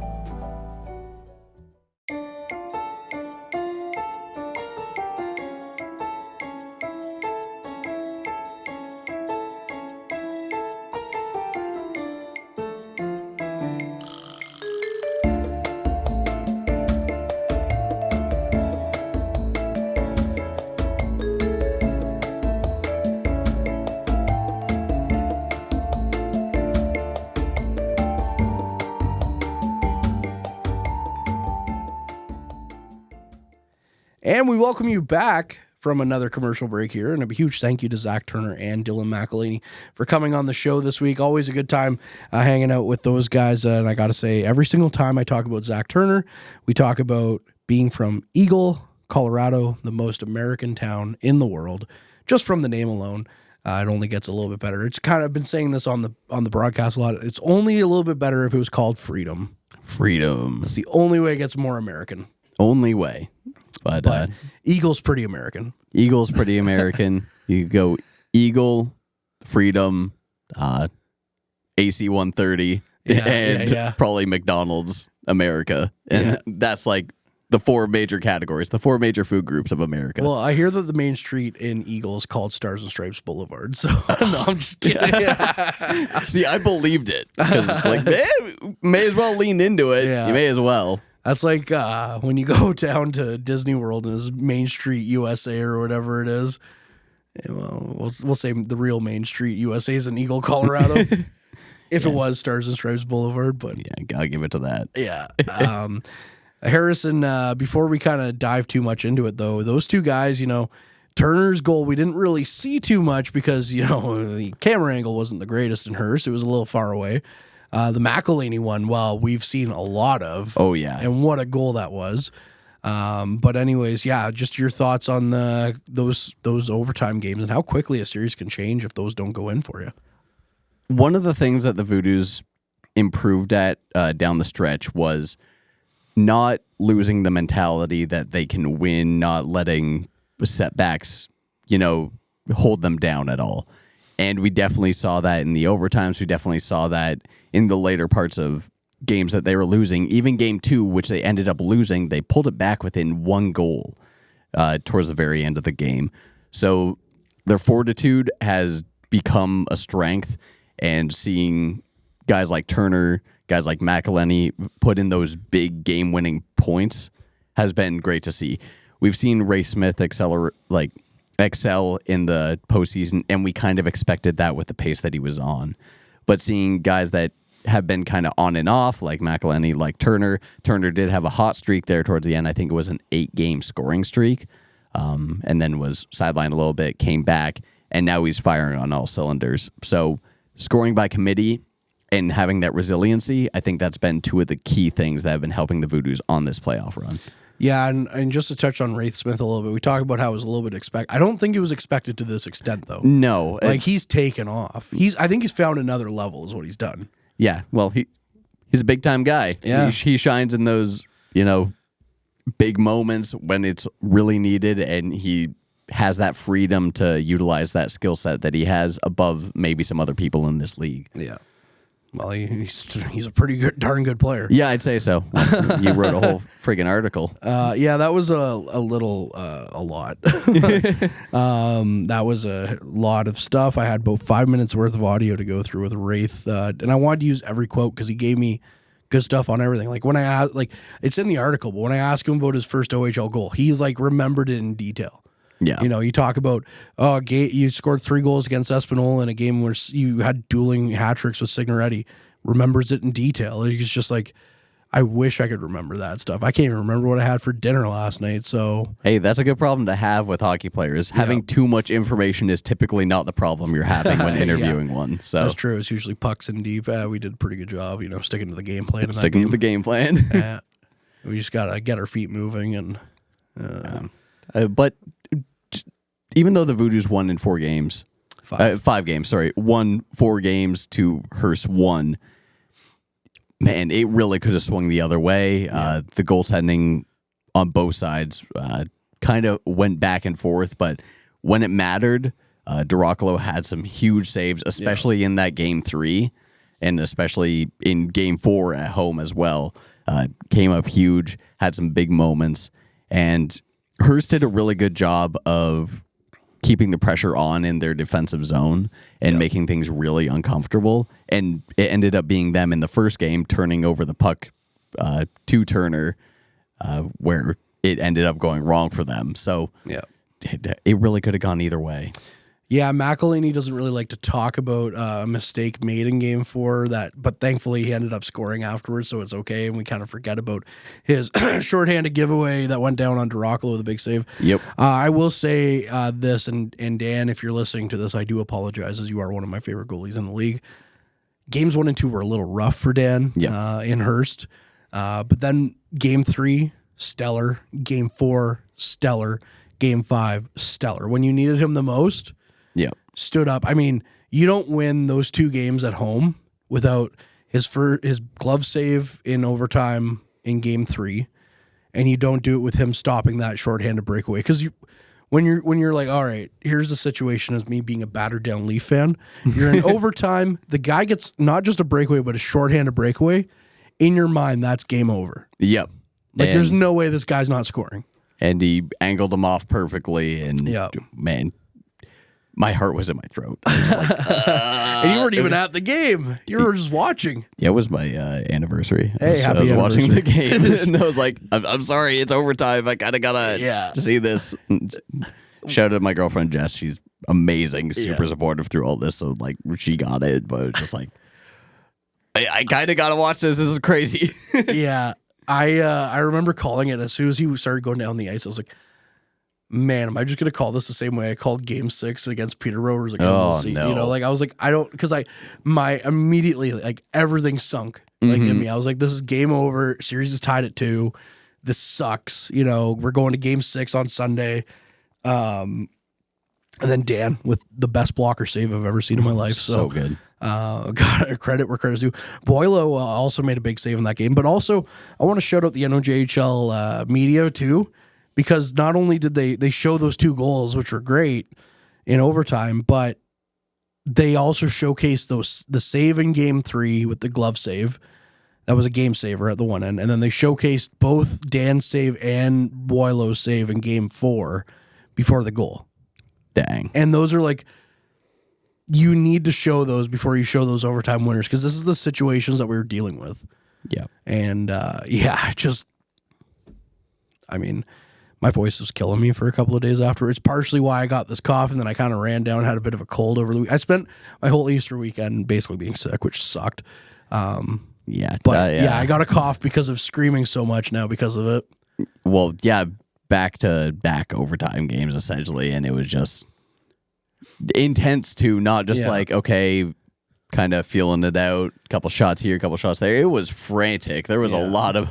And we welcome you back from another commercial break here. And a huge thank you to Zach Turner and Dylan McElhinny for coming on the show this week. Always a good time hanging out with those guys. And I got to say, every single time I talk about Zach Turner, we talk about being from Eagle, Colorado, the most American town in the world. Just from the name alone, it only gets a little bit better. It's kind of been saying this on the broadcast a lot. It's only a little bit better if it was called Freedom. Freedom. That's the only way it gets more American. Only way. But Eagle's pretty American. Eagle's pretty American. You go Eagle, Freedom, AC 130, and probably McDonald's America. And that's like the 4 major categories, the 4 major food groups of America. Well, I hear that the main street in Eagle is called Stars and Stripes Boulevard. So no, I'm just kidding. See, I believed it because it's like, may as well lean into it. Yeah. You may as well. That's like when you go down to Disney World and it's Main Street USA or whatever it is. Well, we'll say the real Main Street USA is in Eagle, Colorado. If it was Stars and Stripes Boulevard, but yeah, gotta give it to that. Yeah. Harrison, before we kind of dive too much into it, though, those two guys, Turner's goal, we didn't really see too much because, the camera angle wasn't the greatest in Hearst. It was a little far away. The McElhinny one, well, we've seen a lot of. Oh, yeah. And what a goal that was. But anyways, yeah, just your thoughts on those overtime games and how quickly a series can change if those don't go in for you. One of the things that the Voodoos improved at down the stretch was not losing the mentality that they can win, not letting setbacks, hold them down at all. And we definitely saw that in the overtimes. We definitely saw that in the later parts of games that they were losing. Even game 2, which they ended up losing, they pulled it back within 1 goal towards the very end of the game. So their fortitude has become a strength, and seeing guys like Turner, guys like McElhinny put in those big game-winning points has been great to see. We've seen Ray Smith excel in the postseason, and we kind of expected that with the pace that he was on. But seeing guys that have been kind of on and off, like McElhinny, like Turner did have a hot streak there towards the end. I think it was an 8-game scoring streak, and then was sidelined a little bit, came back, and now he's firing on all cylinders. So scoring by committee, and having that resiliency, I think that's been two of the key things that have been helping the Voodoos on this playoff run. Yeah, and just to touch on Wraith Smith a little bit, we talked about how it was a little bit expected. I don't think it was expected to this extent, though. No. Like, he's taken off. I think he's found another level is what he's done. Yeah, well, he's a big-time guy. Yeah. He shines in those, big moments when it's really needed, and he has that freedom to utilize that skill set that he has above maybe some other people in this league. Yeah. Well, he's a pretty darn good player. Yeah, I'd say so. You wrote a whole friggin' article. Yeah, that was a lot. That was a lot of stuff. I had about 5 minutes worth of audio to go through with Wraith, and I wanted to use every quote because he gave me good stuff on everything. Like when I asked, it's in the article, but when I asked him about his first OHL goal, he's remembered it in detail. Yeah. You talk about, you scored 3 goals against Espanola in a game where you had dueling hat tricks with Signoretti. Remembers it in detail. It's just I wish I could remember that stuff. I can't even remember what I had for dinner last night. So, hey, that's a good problem to have with hockey players. Having too much information is typically not the problem you're having when interviewing one. So that's true. It's usually pucks in deep. We did a pretty good job, sticking to the game plan. Sticking to the game plan. We just gotta get our feet moving and. But even though the Voodoos won in 4 games, 5 games, sorry, won 4 games to Hearst 1, man, it really could have swung the other way. The goaltending on both sides kind of went back and forth, but when it mattered, Duracolo had some huge saves, especially in that game 3, and especially in game 4 at home as well. Came up huge, had some big moments, and Hearst did a really good job of keeping the pressure on in their defensive zone and making things really uncomfortable. And it ended up being them in the first game turning over the puck to Turner, where it ended up going wrong for them. So it really could have gone either way. Yeah, McElhinny doesn't really like to talk about a mistake made in game 4, but thankfully he ended up scoring afterwards, so it's okay, and we kind of forget about his shorthanded giveaway that went down on Duracolo with a big save. Yep. I will say this, and Dan, if you're listening to this, I do apologize, as you are one of my favorite goalies in the league. Games 1 and 2 were a little rough for Dan in Hearst, but then game 3, stellar. Game 4, stellar. Game 5, stellar. When you needed him the most, stood up. I mean, you don't win those 2 games at home without his glove save in overtime in game 3, and you don't do it with him stopping that shorthanded breakaway. Because when you're like, all right, here's the situation as me being a battered down Leaf fan. You're in overtime. The guy gets not just a breakaway, but a shorthanded breakaway. In your mind, that's game over. Yep. There's no way this guy's not scoring. And he angled him off perfectly, and man, my heart was in my throat. And you weren't even at the game. You were just watching. Yeah, it was my anniversary. Hey, happy anniversary. I was watching the game, and I was like, I'm sorry, it's overtime. I kind of got to see this. Shout out to my girlfriend, Jess. She's amazing, super supportive through all this. So, she got it, but it's just I kind of got to watch this. This is crazy. Yeah. I remember calling it as soon as he started going down the ice. I was like, man, am I just going to call this the same way I called game 6 against Peterborough? We'll see. No. I was like, I don't, because my immediately, everything sunk in me. I was like, this is game over. Series is tied at 2. This sucks. We're going to game 6 on Sunday. And then Dan with the best blocker save I've ever seen in my life. So good. Got credit where credit's due. Boilo also made a big save in that game, but also I want to shout out the NOJHL media too, because not only did they show those 2 goals, which were great in overtime, but they also showcased the save in game 3 with the glove save. That was a game saver at the one end, and then they showcased both Dan's save and Boilo's save in game 4 before the goal. Dang. And those are you need to show those before you show those overtime winners, because this is the situations that we were dealing with. Yeah. And my voice was killing me for a couple of days after. It's partially why I got this cough, and then I kind of ran down, had a bit of a cold over the week. I spent my whole Easter weekend basically being sick, which sucked. I got a cough because of screaming so much now because of it. Well, yeah, back-to-back overtime games, essentially, and it was just intense too, not just okay, kind of feeling it out. A couple shots here, a couple shots there. It was frantic. There was a lot of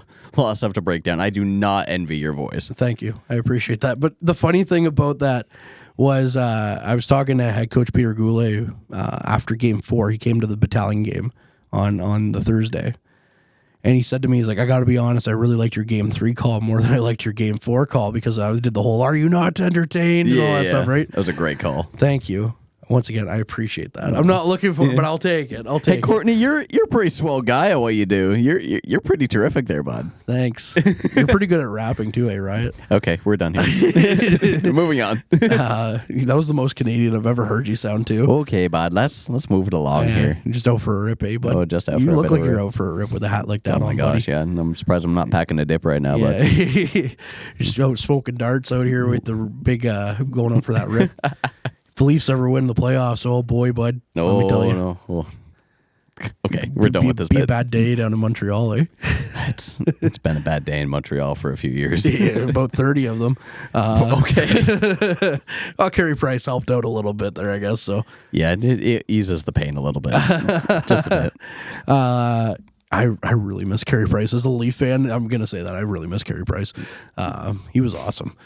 stuff to break down. I do not envy your voice. Thank you. I appreciate that. But the funny thing about that was I was talking to head coach Peter Goulet after game 4. He came to the battalion game on the Thursday. And he said to me, he's like, I got to be honest, I really liked your game 3 call more than I liked your game 4 call because I did the whole, are you not entertained and all that stuff, right? That was a great call. Thank you. Once again, I appreciate that. I'm not looking for it, but I'll take it. Hey, Kortney, you're a pretty swell guy at what you do. You're pretty terrific there, bud. Thanks. You're pretty good at rapping too, Riot? Okay, we're done here. Moving on. That was the most Canadian I've ever heard you sound too. Okay, bud. Let's move it along here. Just out for a rip, eh? But just out you for a look bit like of a you're rip. out for a rip with a hat like that. Oh my on, gosh, buddy. yeah. And I'm surprised I'm not packing a dip right now. Yeah. But You're just out smoking darts out here with the big going on for that rip. If the Leafs ever win the playoffs, oh boy, bud. Let me tell you. No. Well, okay, we're done with this Be bit. a bad day down in Montreal, eh? It's been a bad day in Montreal for a few years. Yeah, about 30 of them. Okay. Well, Carey Price helped out a little bit there, I guess. So Yeah, it eases the pain a little bit. Just a bit. I really miss Carey Price as a Leaf fan. I'm gonna say that I really miss Carey Price. He was awesome.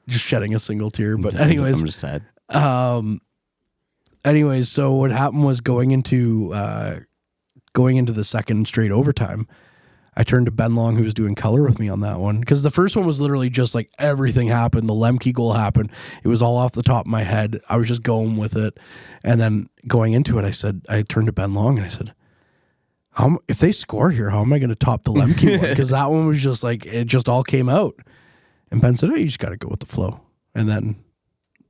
Just shedding a single tear, but anyways, I'm just sad. Anyways, so what happened was going into the second straight overtime, I turned to Ben Long, who was doing color with me on that one, because the first one was literally just like everything happened. The Lemke goal happened. It was all off the top of my head. I was just going with it, and then going into it, I turned to Ben Long and I said, if they score here, how am I going to top the Lemke one? Because that one was just like, it just all came out. And Ben said, you just got to go with the flow. And then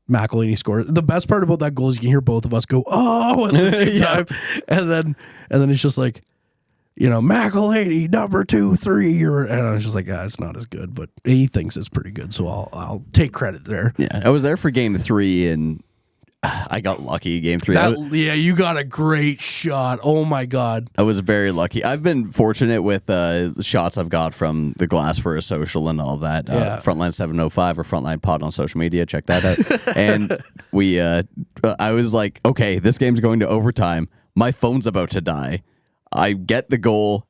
McElhinny scored. The best part about that goal is you can hear both of us go, oh, at the same time. And then it's just like, McElhinny, number 2, 3. And I was just like, it's not as good, but he thinks it's pretty good. So I'll take credit there. Yeah, I was there for game 3 and I got lucky game 3. You got a great shot. Oh my God. I was very lucky. I've been fortunate with the shots I've got from the glass for a social and all that. Frontline 705 or Frontline Pod on social media. Check that out. And I was like, okay, this game's going to overtime. My phone's about to die. I get the goal,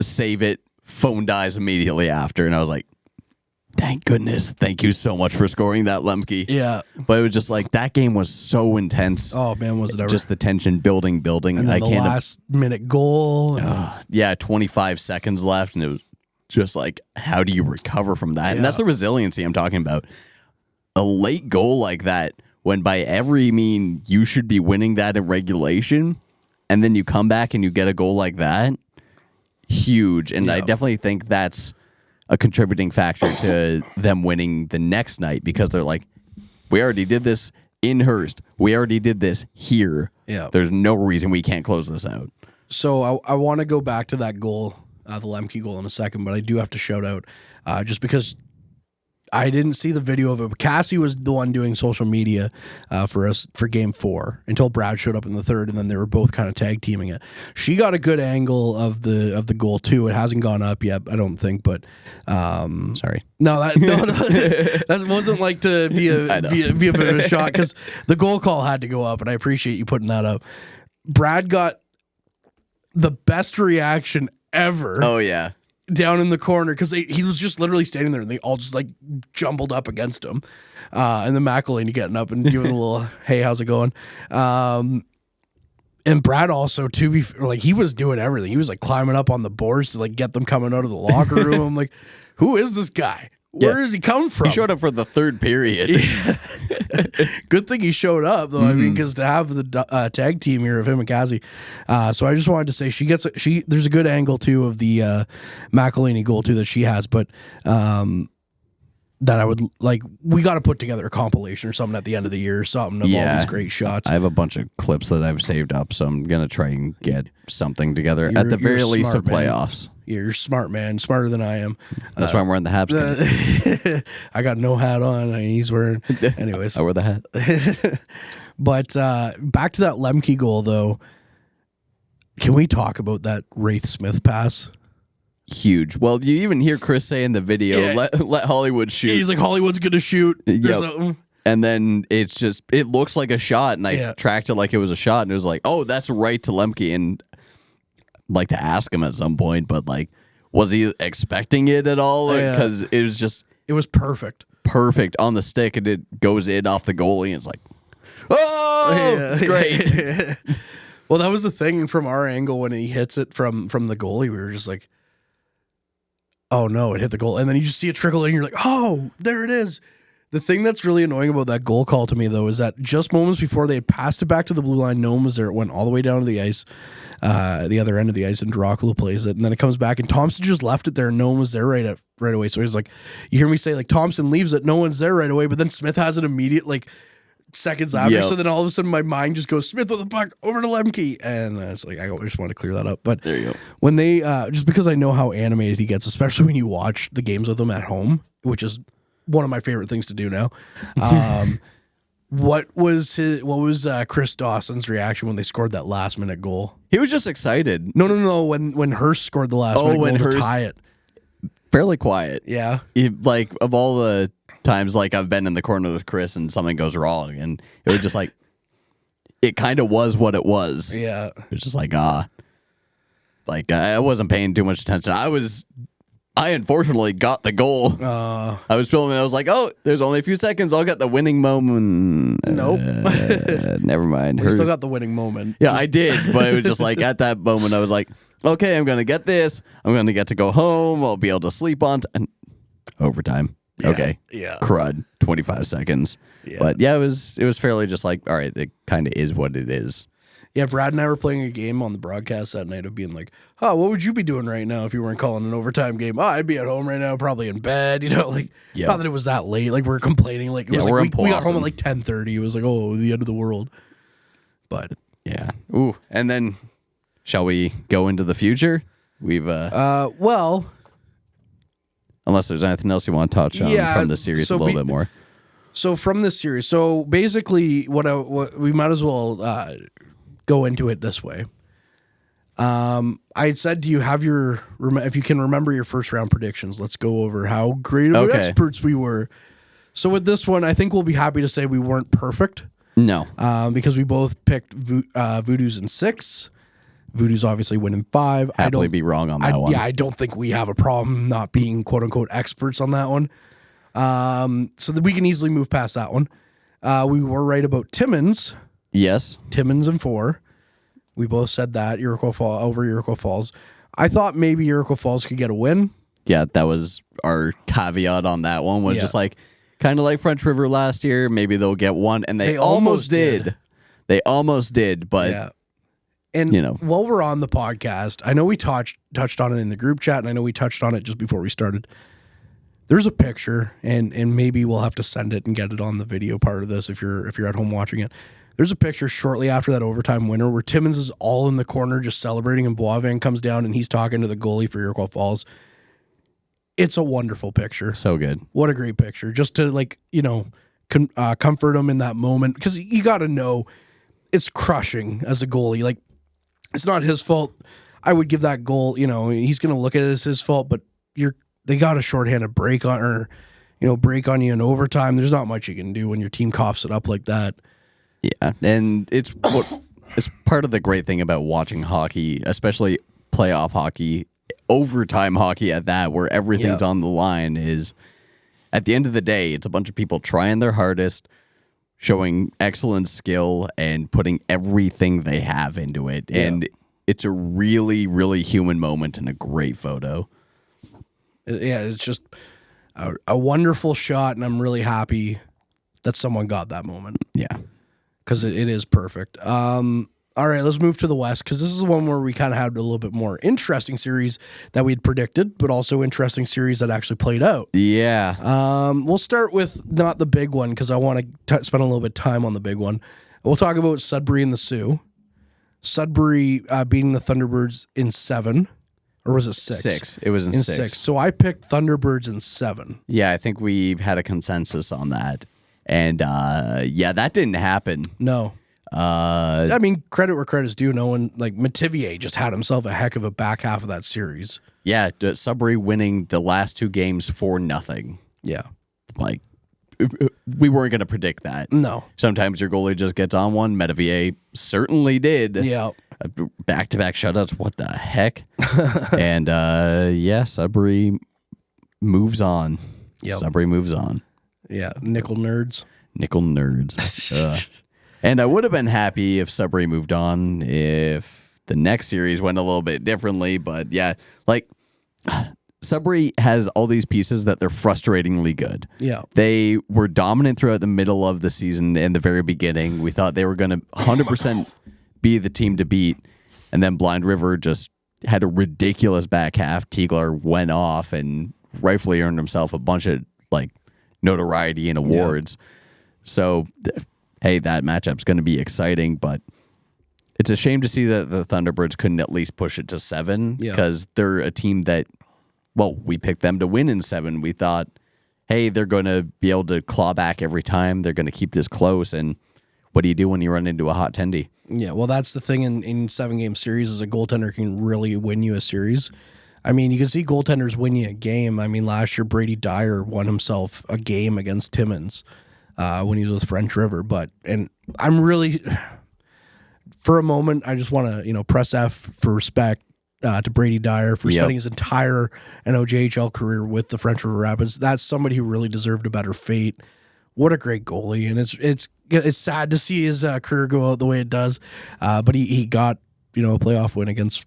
save it, phone dies immediately after. And I was like, thank goodness. Thank you so much for scoring that, Lemke. Yeah. But it was just like, that game was so intense. Oh, man, was it ever. Just the tension building. And then the last minute goal. 25 seconds left. And it was just like, how do you recover from that? Yeah. And that's the resiliency I'm talking about. A late goal like that, when by every mean you should be winning that in regulation, and then you come back and you get a goal like that, huge. And I definitely think that's a contributing factor to them winning the next night, because they're like, we already did this in Hearst. We already did this here. Yeah. There's no reason we can't close this out. So I want to go back to that goal, the Lemke goal in a second, but I do have to shout out just because I didn't see the video of it. But Cassie was the one doing social media for us for game 4 until Brad showed up in the third, and then they were both kind of tag teaming it. She got a good angle of the goal too. It hasn't gone up yet, I don't think, but sorry. No, that wasn't like to be a bit of a shot, because the goal call had to go up, and I appreciate you putting that up. Brad got the best reaction ever. Oh yeah. Down in the corner, because he was just literally standing there and they all just like jumbled up against him, and then McElhinny getting up and giving a little hey, how's it going, and Brad also he was doing everything. He was like climbing up on the boards to like get them coming out of the locker room. I'm like, who is this guy? Where does he come from? He showed up for the third period. Yeah. Good thing he showed up, though. I mean, because to have the tag team here of him and Cassie. So I just wanted to say there's a good angle too of the McElhinny goal too that she has, but that I would like. We got to put together a compilation or something at the end of the year or something of all these great shots. I have a bunch of clips that I've saved up, so I'm gonna try and get something together at the very least of playoffs. You're smart, man. Smarter than I am. That's why I'm wearing the Habs. I got no hat on. I mean, he's wearing. Anyways, I wear the hat. But back to that Lemke goal, though. Can we talk about that Wraith Smith pass? Huge. Well, you even hear Chris say in the video, let Hollywood shoot. He's like, Hollywood's gonna shoot. Yep. Something. And then it looks like a shot, and I tracked it like it was a shot, and it was like, oh, that's right to Lemke. And I'd like to ask him at some point, but like, was he expecting it at all? Because it was just... It was perfect. Perfect on the stick, and it goes in off the goalie, and it's like, oh, it's great. Well, that was the thing from our angle when he hits it from the goalie. We were just like, oh no, it hit the goal. And then you just see it trickle in, and you're like, oh, there it is. The thing that's really annoying about that goal call to me, though, is that just moments before they had passed it back to the blue line, no one was there. It went all the way down to the ice, the other end of the ice, and Dracula plays it. And then it comes back, and Thompson just left it there, and no one was there right away. So he's like, you hear me say, like, Thompson leaves it, no one's there right away, but then Smith has it immediate, like, seconds after. So then all of a sudden my mind just goes, Smith with the puck over to Lemke. And it's like, I just want to clear that up. But there you go. When they, just because I know how animated he gets, especially when you watch the games with him at home, which is one of my favorite things to do now. What was Chris Dawson's reaction when they scored that last minute goal? He was just excited. No. When Hearst scored the last minute goal to tie it. Fairly quiet. Yeah. Like, of all the times like I've been in the corner with Chris and something goes wrong, and it was just like, it kind of was what it was. Yeah. It was just like, like I wasn't paying too much attention. I unfortunately got the goal. I was filming. I was like, oh, there's only a few seconds. I'll get the winning moment. Nope. Never mind. We still got the winning moment. Yeah, I did. But it was just like, at that moment, I was like, okay, I'm going to get this. I'm going to get to go home. I'll be able to sleep on. And overtime. Yeah, okay. Yeah. Crud. 25 seconds. Yeah. But yeah, it was fairly just like, all right, it kind of is what it is. Yeah, Brad and I were playing a game on the broadcast that night of being like, oh, what would you be doing right now if you weren't calling an overtime game? Oh, I'd be at home right now, probably in bed, like, not that it was that late. Like, we were complaining. Like, it was like we got home at like 10:30. It was like, oh, the end of the world. But yeah. Ooh. And then shall we go into the future? We've well, unless there's anything else you want to touch on from the series a little bit more. So from this series, so basically what we might as well go into it this way. I had said, do you have if you can remember your first round predictions, let's go over how great of experts we were. So with this one, I think we'll be happy to say we weren't perfect. No. Because we both picked Voodoo's in 6. Voodoo's obviously winning 5. Happily be wrong on that one. Yeah, I don't think we have a problem not being quote unquote experts on that one. So that we can easily move past that one. We were right about Timmins. Yes. Timmins in 4. We both said that over Iroquois Falls. I thought maybe Iroquois Falls could get a win. Yeah, that was our caveat on that one. Was just like, kind of like French River last year. Maybe they'll get one, and they almost did. They almost did, but yeah. And while we're on the podcast, I know we touched on it in the group chat, and I know we touched on it just before we started. There's a picture, and maybe we'll have to send it and get it on the video part of this if you're at home watching it. There's a picture shortly after that overtime winner where Timmins is all in the corner just celebrating, and Boivin comes down and he's talking to the goalie for Iroquois Falls. It's a wonderful picture. So good. What a great picture. Just to comfort him in that moment, because you got to know it's crushing as a goalie. Like, it's not his fault. I would give that goal, he's going to look at it as his fault, but they got a shorthanded break on you in overtime. There's not much you can do when your team coughs it up like that. Yeah, and it's part of the great thing about watching hockey, especially playoff hockey, overtime hockey at that, where everything's on the line, is at the end of the day, it's a bunch of people trying their hardest, showing excellent skill, and putting everything they have into it. Yeah. And it's a really, really human moment and a great photo. Yeah, it's just a wonderful shot, and I'm really happy that someone got that moment. Yeah. Because it is perfect. All right, let's move to the West, because this is the one where we kind of had a little bit more interesting series that we'd predicted, but also interesting series that actually played out. Yeah. We'll start with not the big one, because I want to spend a little bit of time on the big one. We'll talk about Sudbury and the Sioux. Sudbury beating the Thunderbirds in 7. Or was it 6? 6. It was in 6. So I picked Thunderbirds in 7. Yeah, I think we've had a consensus on that. And that didn't happen. No. I mean, credit where credit's due. No one, like, Metivier just had himself a heck of a back half of that series. Yeah, Sudbury winning the last 2 games for nothing. Yeah. Like, we weren't going to predict that. No. Sometimes your goalie just gets on one. Metavier certainly did. Yeah. Back-to-back shutouts. What the heck? And Sudbury moves on. Yep. Sudbury moves on. Yeah, nickel nerds. And I would have been happy if Sudbury moved on if the next series went a little bit differently. But yeah, like Sudbury has all these pieces that they're frustratingly good. Yeah. They were dominant throughout the middle of the season and the very beginning. We thought they were going to 100% be the team to beat. And then Blind River just had a ridiculous back half. Tiegler went off and rightfully earned himself a bunch of like notoriety and awards. Yeah. So, hey, that matchup's going to be exciting, but it's a shame to see that the Thunderbirds couldn't at least push it to 7 because they're a team that, well, we picked them to win in 7. We thought, hey, they're going to be able to claw back every time. They're going to keep this close. And what do you do when you run into a hot tendy? Yeah, well, that's the thing in 7-game series is a goaltender can really win you a series. I mean, you can see goaltenders win you a game. I mean, last year, Brady Dyer won himself a game against Timmins when he was with French River. And I'm really, for a moment, I just want to, press F for respect to Brady Dyer for spending his entire NOJHL career with the French River Rapids. That's somebody who really deserved a better fate. What a great goalie. And it's sad to see his career go out the way it does. But he got, a playoff win against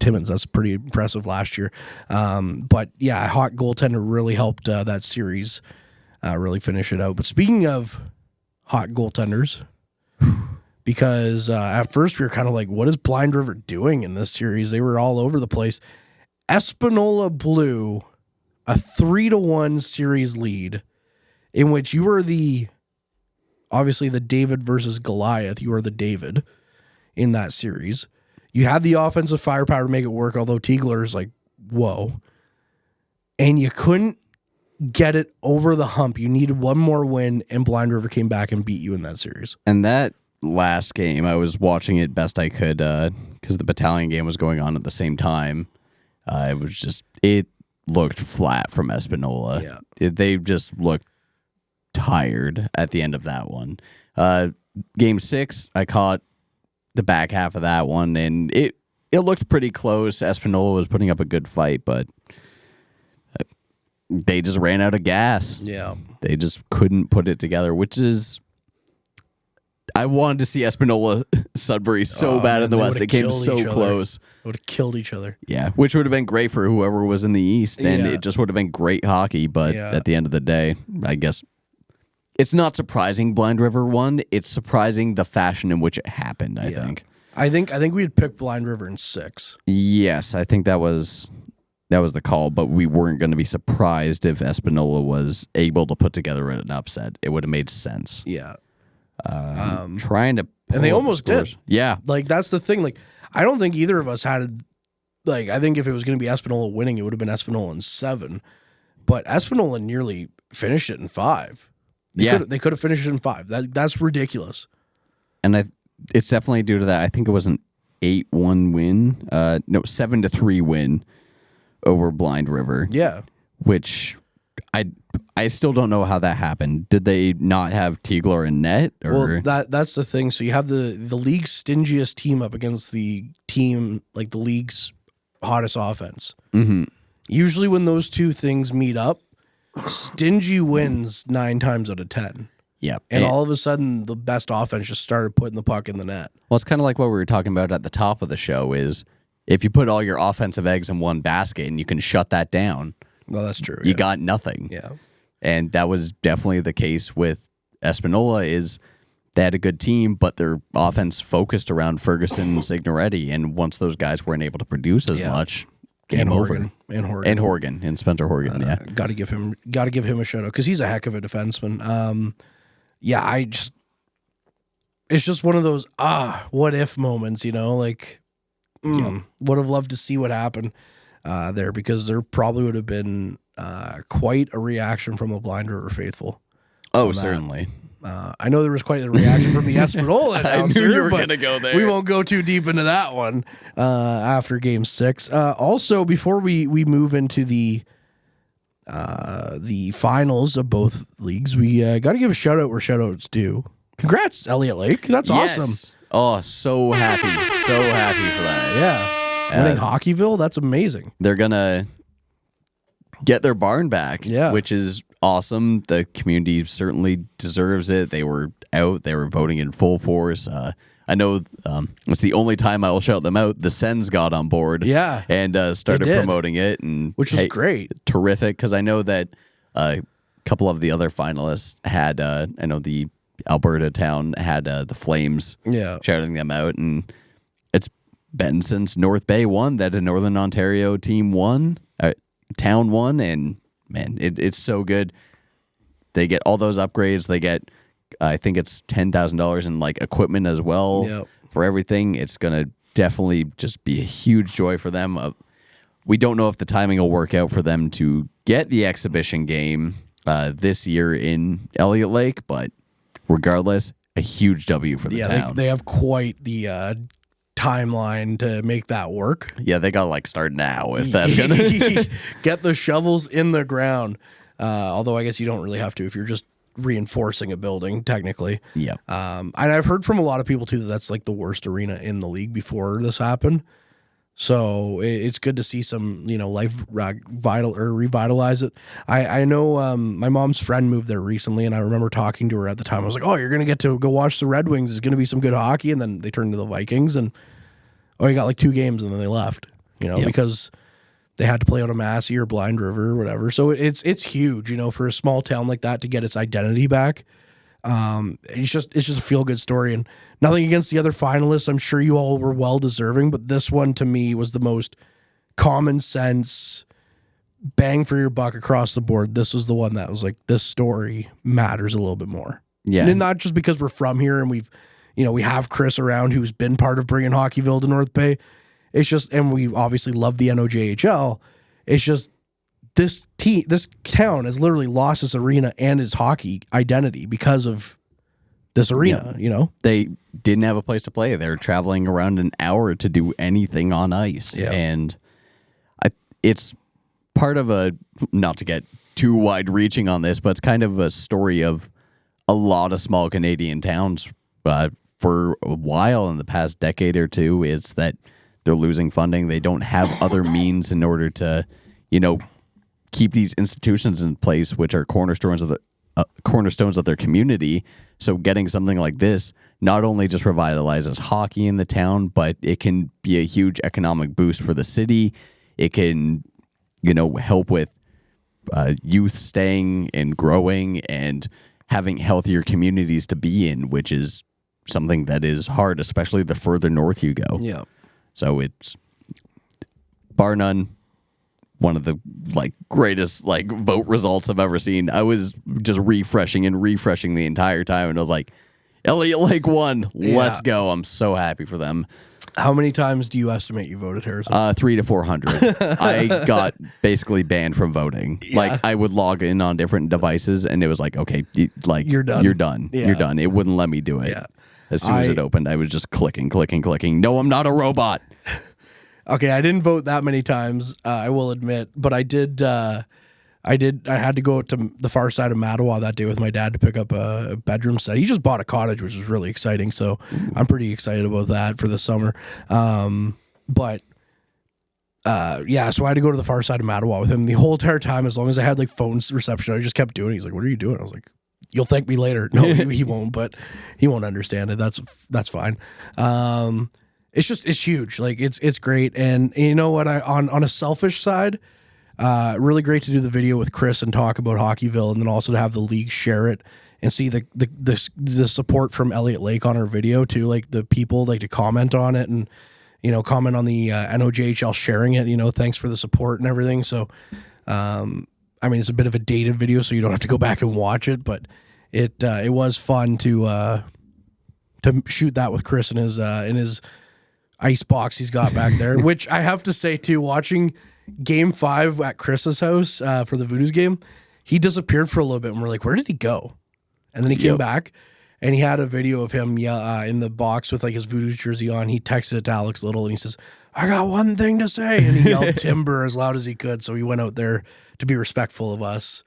Timmins. That's pretty impressive last year. But yeah, a hot goaltender really helped that series really finish it out. But speaking of hot goaltenders, because at first we were kind of like, what is Blind River doing in this series? They were all over the place. Espanola blew a 3-1 series lead in which you were obviously the David versus Goliath. You were the David in that series. You had the offensive firepower to make it work, although Tiegler is like, whoa. And you couldn't get it over the hump. You needed one more win, and Blind River came back and beat you in that series. And that last game, I was watching it best I could because the battalion game was going on at the same time. It looked flat from Espanola. Yeah. They just looked tired at the end of that one. Game 6, I caught the back half of that one, and it looked pretty close. Espanola was putting up a good fight, but they just ran out of gas. Yeah. They just couldn't put it together, which is... I wanted to see Espanola Sudbury so bad in the West. It came so close. It would have killed each other. Yeah, which would have been great for whoever was in the East, and it just would have been great hockey. But at the end of the day, I guess it's not surprising Blind River won. It's surprising the fashion in which it happened, I think. I think we had picked Blind River in 6. Yes, I think that was the call, but we weren't going to be surprised if Espanola was able to put together an upset. It would have made sense. Yeah. Trying to, and they almost did. Yeah, like that's the thing. Like, I don't think either of us had. Like, I think if it was going to be Espanola winning, it would have been Espanola in 7. But Espanola nearly finished it in 5. They could have finished it in 5. That's ridiculous. And it's definitely due to that. I think it was an 8-1 win. 7-3 win over Blind River. Yeah, which I still don't know how that happened. Did they not have Tiegler in net? Or? Well, that's the thing. So you have the league's stingiest team up against the team, like the league's hottest offense. Mm-hmm. Usually when those two things meet up, stingy wins 9 times out of 10. Yeah. And all of a sudden, the best offense just started putting the puck in the net. Well, it's kind of like what we were talking about at the top of the show is if you put all your offensive eggs in one basket and you can shut that down. Well, that's true. You got nothing. Yeah. And that was definitely the case with Espanola is they had a good team, but their offense focused around Ferguson and Signoretti. And once those guys weren't able to produce as much, game over. And Horgan and Spencer Horgan. Got to give him a shout out because he's a heck of a defenseman. It's just one of those what if moments, like would have loved to see what happened there because there probably would have been quite a reaction from the Blind River faithful. Oh, certainly. I know there was quite a reaction from the Espanola announcer. I knew you were going to go there. We won't go too deep into that one after Game 6. Also, before we move into the the finals of both leagues. We got to give a shout out where shout outs due. Congrats, Elliott Lake. That's awesome. Oh, so happy for that. Yeah, winning Hockeyville. That's amazing. They're gonna get their barn back. Yeah, which is awesome. The community certainly deserves it. They were out. They were voting in full force. I know it's the only time I will shout them out. The Sens got on board, and started promoting it, and which was great, terrific. Because I know that a couple of the other finalists had. I know the Alberta town had the Flames, shouting them out, and it's been since North Bay won that a Northern Ontario team won, town won, and man, it's so good. They get all those upgrades. They get. I think it's $10,000 in like equipment as well for everything. It's gonna definitely just be a huge joy for them. We don't know if the timing will work out for them to get the exhibition game this year in Elliott Lake, but regardless, a huge W for the town. They have quite the timeline to make that work. Yeah, they gotta like start now if that's gonna get the shovels in the ground. Although I guess you don't really have to if you're just reinforcing a building technically. And I've heard from a lot of people too that that's like the worst arena in the league before this happened, so it's good to see some revitalize it. I know my mom's friend moved there recently, and I remember talking to her at the time. I was like, oh, you're gonna get to go watch the Red Wings, it's gonna be some good hockey, and then they turned to the Vikings, and you got like 2 games and then they left, because they had to play out of Massey or Blind River or whatever. So it's huge, for a small town like that to get its identity back. It's just a feel good story, and nothing against the other finalists. I'm sure you all were well deserving, but this one to me was the most common sense, bang for your buck across the board. This was the one that was like, this story matters a little bit more. Yeah, and not just because we're from here and we have Chris around who's been part of bringing Hockeyville to North Bay. It's just, and we obviously love the NOJHL. It's just this town has literally lost its arena and its hockey identity because of this arena. They didn't have a place to play. They're traveling around an hour to do anything on ice, and it's part of a, not to get too wide reaching on this, but it's kind of a story of a lot of small Canadian towns for a while in the past decade or two. Is that they're losing funding. They don't have other means in order to, keep these institutions in place, which are cornerstones of their community. So getting something like this not only just revitalizes hockey in the town, but it can be a huge economic boost for the city. It can, help with youth staying and growing and having healthier communities to be in, which is something that is hard, especially the further north you go. Yeah. So it's, bar none, one of the greatest vote results I've ever seen. I was just refreshing the entire time, and I was like, Elliott Lake won. Let's go. I'm so happy for them. How many times do you estimate you voted, Harrison? 300 to 400. I got basically banned from voting. I would log in on different devices, and it was like, okay, you're done. You're done. Yeah. You're done. It wouldn't let me do it. Yeah. As soon as it opened, I was just clicking. No, I'm not a robot. Okay, I didn't vote that many times, I will admit, but I did. I had to go to the far side of Mattawa that day with my dad to pick up a bedroom set. He just bought a cottage, which is really exciting. So I'm pretty excited about that for the summer. So I had to go to the far side of Mattawa with him the whole entire time. As long as I had phone reception, I just kept doing it. He's like, "What are you doing?" I was like, "You'll thank me later." No, he won't, but he won't understand it. That's fine. It's huge. It's great. And you know what? On a selfish side, really great to do the video with Chris and talk about Hockeyville, and then also to have the league share it and see the support from Elliott Lake on our video too. The people to comment on it and comment on the NOJHL sharing it. Thanks for the support and everything. So, it's a bit of a dated video, so you don't have to go back and watch it, but it was fun to shoot that with Chris in his ice box he's got back there, which I have to say too, watching Game 5 at Chris's house for the Voodoo's game, he disappeared for a little bit, and we're like, where did he go? And then he came back, And he had a video of him in the box with like his Voodoo jersey on. He texted it to Alex Little and he says, "I got one thing to say." And he yelled timber as loud as he could. So he went out there to be respectful of us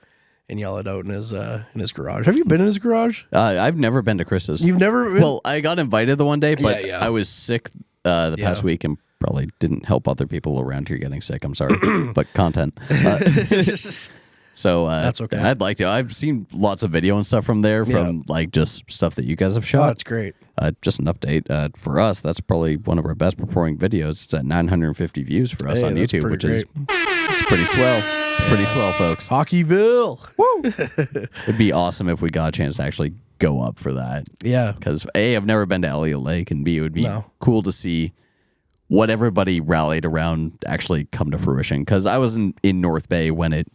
and yell it out in his garage. Have you been in his garage? I've never been to Chris's. You've never been? Well, I got invited the one day, but I was sick the past week and probably didn't help other people around here getting sick. I'm sorry, but content. So that's okay. I'd like to. I've seen lots of video and stuff from there, from like just stuff that you guys have shot. Oh, that's great. Just an update for us. That's probably one of our best performing videos. It's at 950 views for us on YouTube, which is pretty swell. It's pretty swell, folks. Hockeyville. Woo! It'd be awesome if we got a chance to actually go up for that. Yeah. Because A, I've never been to Elliott Lake, and B, it would be cool to see what everybody rallied around actually come to fruition. Because I was in North Bay when it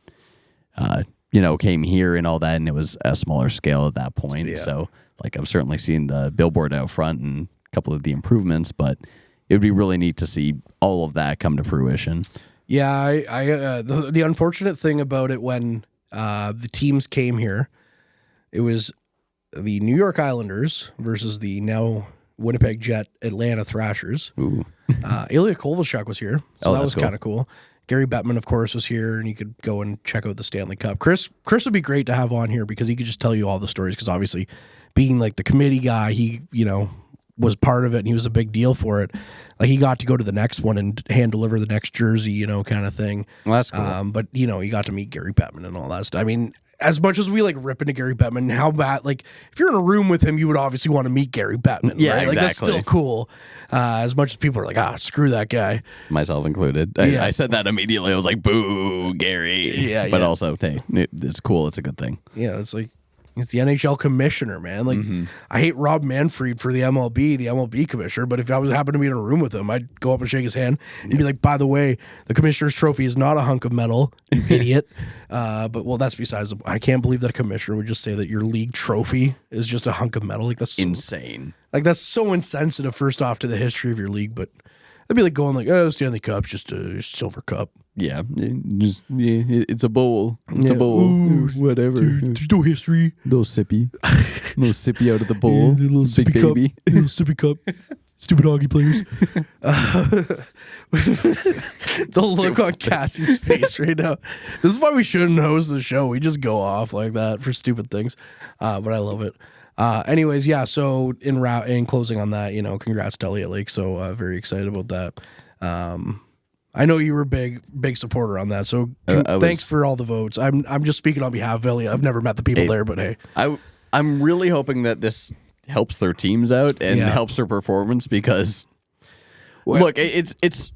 came here and all that, and it was a smaller scale at that point. Yeah. So, like, I've certainly seen the billboard out front and a couple of the improvements, but it would be really neat to see all of that come to fruition. Yeah, the unfortunate thing about it when the teams came here, it was the New York Islanders versus the now Winnipeg Jet Atlanta Thrashers. Ooh. Ilya Kovalchuk was here, so that was cool. kind of cool. Gary Bettman, of course, was here, and you could go and check out the Stanley Cup. Chris would be great to have on here because he could just tell you all the stories, because obviously being like the committee guy, he, was part of it and he was a big deal for it. Like he got to go to the next one and hand deliver the next jersey, kind of thing. Well, that's cool. But he got to meet Gary Bettman and all that stuff. I mean, as much as we like rip into Gary Bettman, how bad, like if you're in a room with him, you would obviously want to meet Gary Bettman. Yeah, right? exactly. Like that's still cool. As much as people are like, screw that guy. Myself included. I said that immediately. I was like, boo, Gary. Yeah. But also, hey, it's cool. It's a good thing. Yeah, it's like, he's the NHL commissioner, man. Like, I hate Rob Manfred for the MLB commissioner, but if I was happened to be in a room with him, I'd go up and shake his hand and be like, by the way, the commissioner's trophy is not a hunk of metal, you idiot. But that's besides, I can't believe that a commissioner would just say that your league trophy is just a hunk of metal. Like, that's insane. Like, that's so insensitive, first off, to the history of your league. But that'd be like going like, Stanley Cup's just a silver cup. Yeah, it's a bowl. It's a bowl. Ooh, whatever. There's no history. Little sippy. Little sippy out of the bowl. Yeah, little big sippy baby. Cup. Little sippy cup. Stupid hockey players. The look on Cassie's face right now. This is why we shouldn't host the show. We just go off like that for stupid things. But I love it. Anyways, yeah, so in closing on that, congrats to Elliott Lake. So very excited about that. I know you were a big supporter on that, so thanks for all the votes. I'm just speaking on behalf of Elliott. I've never met the people there, but hey. I'm really hoping that this helps their teams out and helps their performance, because look, it's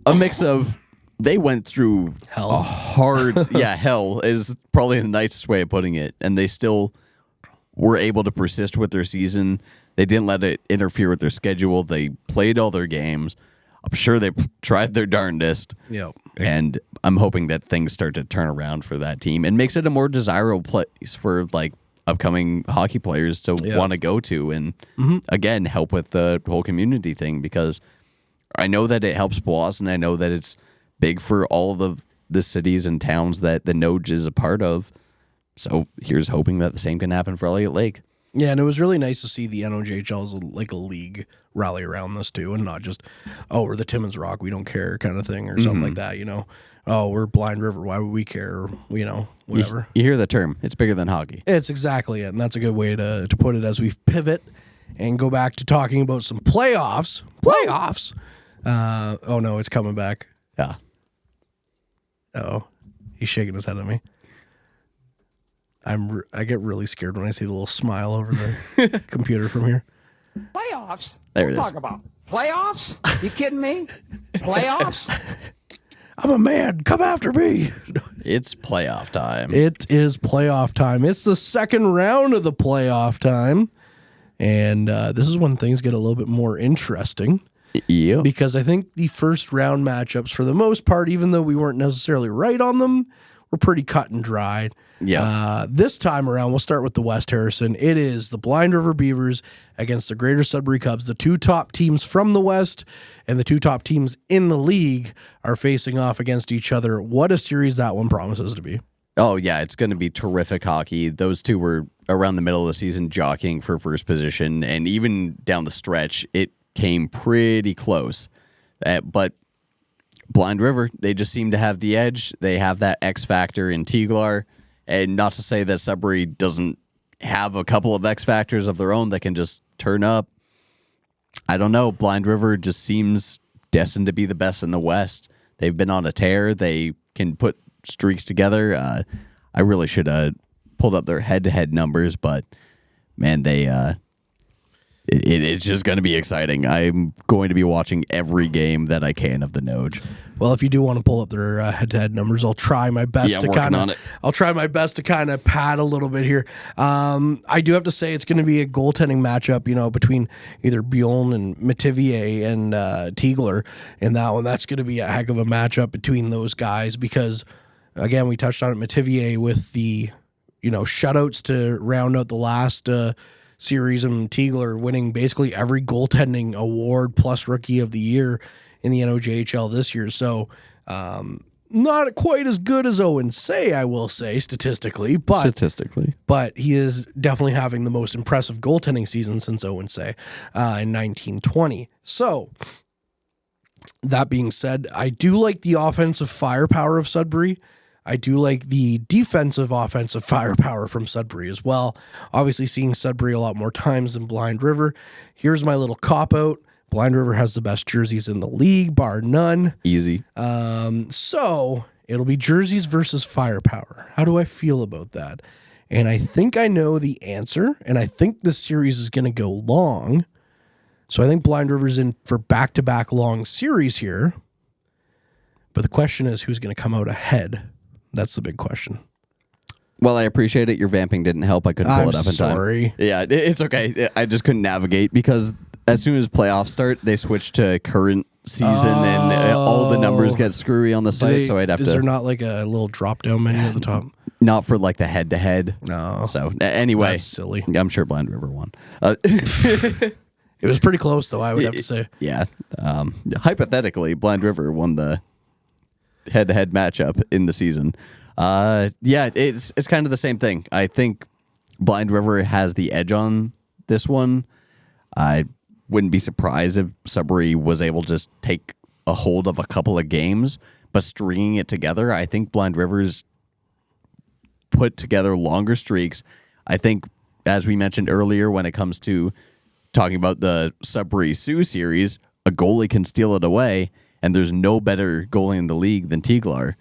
a mix of, they went through hell. A hard hell is probably the nicest way of putting it, and they still were able to persist with their season. They didn't let it interfere with their schedule. They played all their games. I'm sure they tried their darndest. Yep. And I'm hoping that things start to turn around for that team and makes it a more desirable place for like upcoming hockey players to want to go to, and again, help with the whole community thing, because I know that it helps Boas, and I know that it's big for all of the cities and towns that the Noj is a part of. So here's hoping that the same can happen for Elliott Lake. Yeah, and it was really nice to see the NOJHL as like a league rally around this too, and not just, we're the Timmins Rock, we don't care kind of thing, or something like that, we're Blind River, why would we care, or, whatever. You hear the term, it's bigger than hockey. It's exactly it, and that's a good way to put it as we pivot and go back to talking about some playoffs. Oh no, it's coming back. Yeah. Oh, he's shaking his head at me. I get really scared when I see the little smile over the computer from here. Playoffs? There it is. Talk about playoffs? You kidding me? Playoffs? I'm a man. Come after me. It's playoff time. It is playoff time. It's the second round of the playoff time. And this is when things get a little bit more interesting. Yeah. Because I think the first round matchups, for the most part, even though we weren't necessarily right on them, were pretty cut and dried. Yeah. This time around, we'll start with the West, Harrison. It is the Blind River Beavers against the Greater Sudbury Cubs. The two top teams from the West and the two top teams in the league are facing off against each other. What a series that one promises to be. Oh, yeah, it's going to be terrific hockey. Those two were around the middle of the season jockeying for first position, and even down the stretch, it came pretty close. But Blind River, they just seem to have the edge. They have that X factor in Tiglar, and not to say that Sudbury doesn't have a couple of X factors of their own that can just turn up. I don't know. Blind River just seems destined to be the best in the West. They've been on a tear. They can put streaks together. I really should have pulled up their head-to-head numbers, but man, it's just going to be exciting. I'm going to be watching every game that I can of the Noge. Well, if you do want to pull up their head-to-head numbers, I'll try my best to kind of pad a little bit here. I do have to say it's going to be a goaltending matchup, between either Bjorn and Metivier and Tigler in that one. That's going to be a heck of a matchup between those guys because, again, we touched on it, Metivier with the, shutouts to round out the last series, and Tigler winning basically every goaltending award plus Rookie of the Year in the NOJHL this year. So not quite as good as Owen Say, I will say, statistically, but he is definitely having the most impressive goaltending season since Owen Say in 1920. So that being said, I do like the offensive firepower of Sudbury. I do like the defensive offensive firepower from Sudbury as well. Obviously seeing Sudbury a lot more times than Blind River. Here's my little cop-out. Blind River has the best jerseys in the league, bar none. Easy. So it'll be jerseys versus firepower. How do I feel about that? And I think I know the answer, and I think this series is going to go long. So I think Blind River's in for back-to-back long series here. But the question is, who's going to come out ahead? That's the big question. Well, I appreciate it. Your vamping didn't help. I couldn't pull it up in time. Sorry. Yeah, it's okay. I just couldn't navigate because as soon as playoffs start, they switch to current season and all the numbers get screwy on the site. So I'd have to. Is there not like a little drop-down menu at the top? Not for like the head-to-head. No. So anyway, that's silly. I'm sure Blind River won. It was pretty close, though, I would have to say. Yeah. Hypothetically, Blind River won the head-to-head matchup in the season. It's kind of the same thing. I think Blind River has the edge on this one. I wouldn't be surprised if Sudbury was able to just take a hold of a couple of games, but stringing it together, I think Blind River's put together longer streaks. I think, as we mentioned earlier, when it comes to talking about the Sudbury Sioux series, a goalie can steal it away, and there's no better goalie in the league than Tiglar.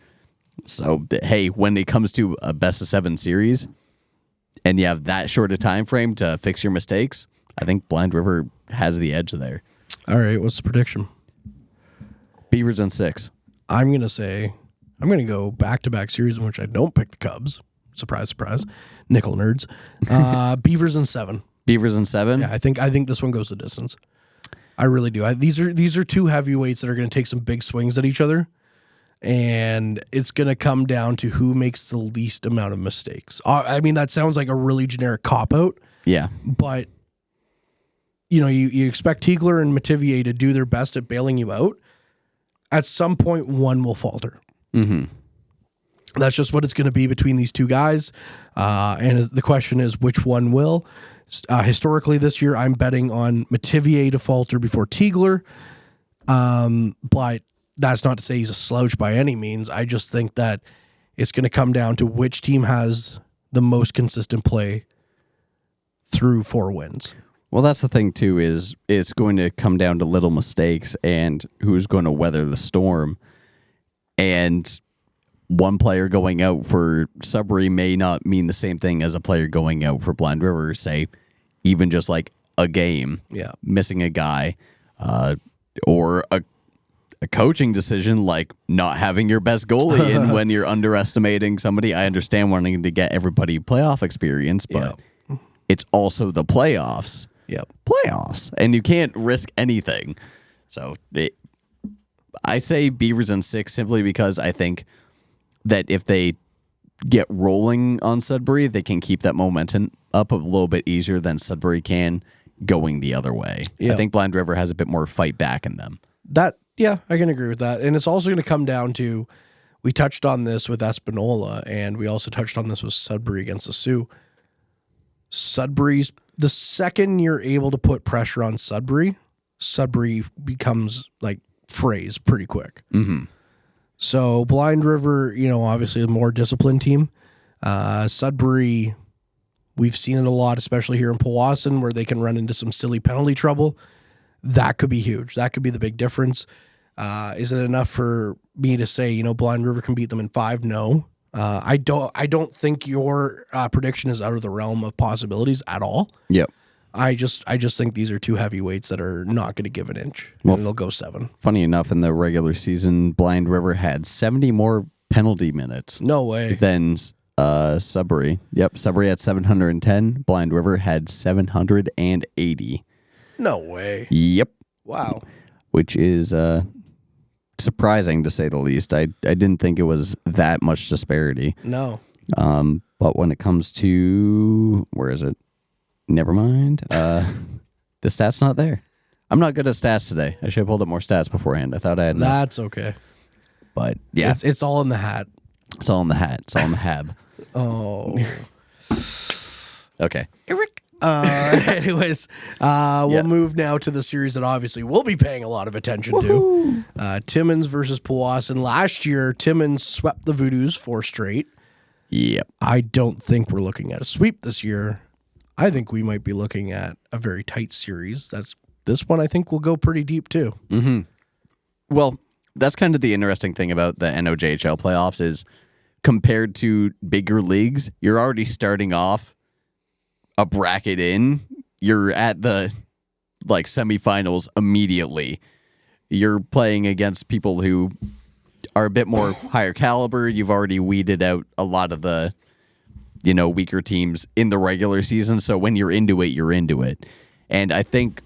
So, hey, when it comes to a best-of-7 series, and you have that short a time frame to fix your mistakes, I think Blind River has the edge there. All right, what's the prediction? Beavers in 6. I'm going to go back-to-back series in which I don't pick the Cubs. Surprise, surprise. Nickel nerds. Beavers in 7. Beavers in 7? Yeah, I think this one goes the distance. I really do. These are two heavyweights that are going to take some big swings at each other, and it's going to come down to who makes the least amount of mistakes. I mean, that sounds like a really generic cop-out. Yeah. But, you expect Tigler and Metivier to do their best at bailing you out. At some point, one will falter. Mm-hmm. That's just what it's going to be between these two guys. And the question is, which one will? Historically this year, I'm betting on Metivier to falter before Tigler. But that's not to say he's a slouch by any means. I just think that it's going to come down to which team has the most consistent play through 4 wins. Well, that's the thing, too, is it's going to come down to little mistakes and who's going to weather the storm. And one player going out for Sudbury may not mean the same thing as a player going out for Blind River, say, even just like a game, missing a guy, or a coaching decision like not having your best goalie in when you're underestimating somebody. I understand wanting to get everybody playoff experience, but it's also the playoffs. Playoffs. And you can't risk anything. So I say Beavers in 6 simply because I think that if they get rolling on Sudbury, they can keep that momentum up a little bit easier than Sudbury can going the other way. I think Blind River has a bit more fight back in them. I can agree with that. And it's also going to come down to, we touched on this with Espanola, and we also touched on this with Sudbury against the Sioux. Sudbury's the second you're able to put pressure on Sudbury becomes like phrase pretty quick. Mm-hmm. So Blind River, obviously a more disciplined team. Sudbury, we've seen it a lot, especially here in Powassan, where they can run into some silly penalty trouble. That could be huge. That could be the big difference. Is it enough for me to say, Blind River can beat them in 5? No. I don't think your prediction is out of the realm of possibilities at all. Yep. I just think these are two heavyweights that are not going to give an inch. Well, and they'll go 7. Funny enough, in the regular season, Blind River had 70 more penalty minutes. No way. Than Sudbury. Yep, Sudbury had 710. Blind River had 780. No way. Yep. Wow. Which is surprising to say the least. I didn't think it was that much disparity. No. But when it comes to where is it? Never mind. The stat's not there. I'm not good at stats today. I should have pulled up more stats beforehand. I thought I had enough. That's okay. But yeah. It's all in the hat. It's all in the hat. It's all in the hab. Oh. Okay. Eric. Anyways, we'll move now to the series that obviously we'll be paying a lot of attention to. Timmins versus Powassan. Last year, Timmins swept the Voodoos 4 straight. Yep. I don't think we're looking at a sweep this year. I think we might be looking at a very tight series. This one I think will go pretty deep too. Mm-hmm. Well, that's kind of the interesting thing about the NOJHL playoffs is compared to bigger leagues, you're already starting off a bracket in. You're at the semifinals immediately. You're playing against people who are a bit more higher caliber. You've already weeded out a lot of the weaker teams in the regular season. So when you're into it, you're into it. And I think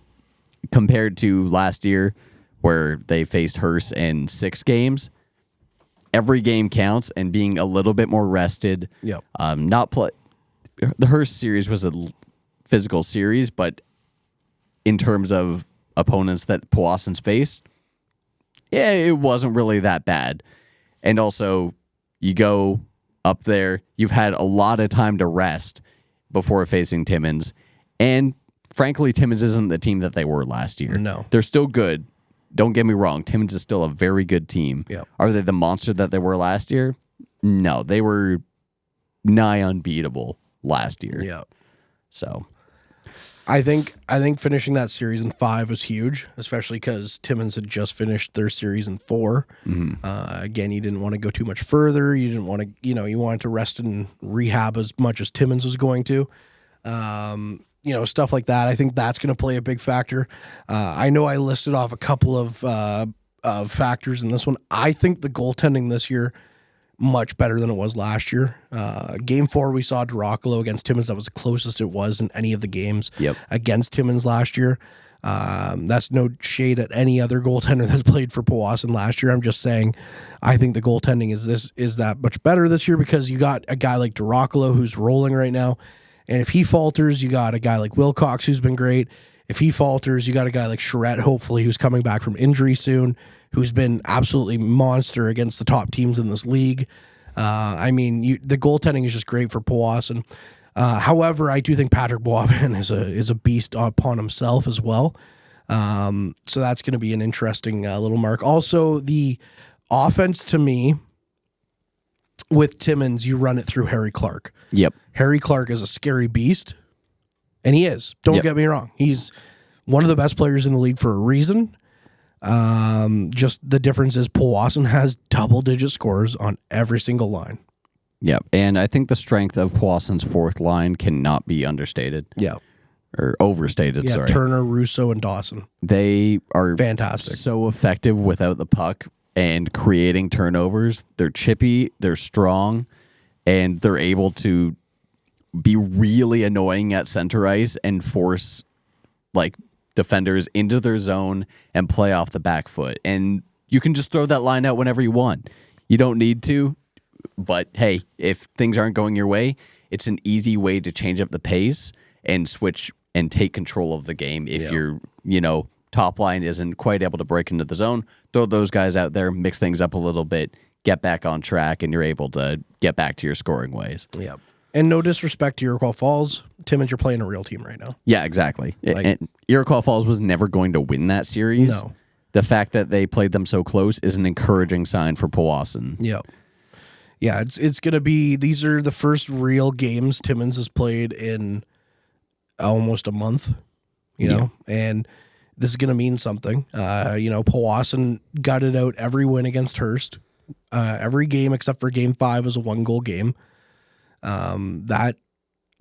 compared to last year where they faced Hearst in 6 games, every game counts and being a little bit more rested. Yep. The Hearst series was a physical series, but in terms of opponents that Powassan's faced, it wasn't really that bad. And also, you go up there, you've had a lot of time to rest before facing Timmins. And frankly, Timmins isn't the team that they were last year. No. They're still good. Don't get me wrong. Timmins is still a very good team. Yep. Are they the monster that they were last year? No, they were nigh unbeatable last year. Yeah. So I think finishing that series in 5 was huge, especially because Timmins had just finished their series in 4. Mm-hmm. Again, you didn't want to go too much further. You didn't want to, you wanted to rest and rehab as much as Timmins was going to. Stuff like that. I think that's going to play a big factor. I know I listed off a couple of factors in this one. I think the goaltending this year much better than it was last year. Game 4, we saw Dracula against Timmins. That was the closest it was in any of the games against Timmins last year. That's no shade at any other goaltender that's played for Powassan last year. I'm just saying, I think the goaltending is that much better this year because you got a guy like Dracula who's rolling right now. And if he falters, you got a guy like Wilcox who's been great. If he falters, you got a guy like Charette, hopefully, who's coming back from injury soon, who's been absolutely monster against the top teams in this league. The goaltending is just great for Powassan. However, I do think Patrick Boivin is a beast upon himself as well. So that's going to be an interesting little mark. Also, the offense to me with Timmins, you run it through Harry Clark. Yep. Harry Clark is a scary beast, and he is. Don't get me wrong. He's one of the best players in the league for a reason. Just the difference is Powassan has double-digit scores on every single line. Yep, and I think the strength of Powassan's 4th line cannot be understated. Yeah. Or overstated, sorry. Turner, Russo, and Dawson. They are fantastic. So effective without the puck and creating turnovers. They're chippy, they're strong, and they're able to be really annoying at center ice and force defenders into their zone and play off the back foot. And you can just throw that line out whenever you want. You don't need to, but hey, if things aren't going your way, it's an easy way to change up the pace and switch and take control of the game. If your top line isn't quite able to break into the zone, throw those guys out there, mix things up a little bit, get back on track, and you're able to get back to your scoring ways. Yep. And no disrespect to Iroquois Falls, Timmins, you're playing a real team right now. Yeah, exactly. And Iroquois Falls was never going to win that series. No. The fact that they played them so close is an encouraging sign for Powassan. Yeah. Yeah, it's going to be, these are the first real games Timmins has played in almost a month, you know, and this is going to mean something. Powassan gutted out every win against Hearst. Every game except for game 5 was a 1-goal game. That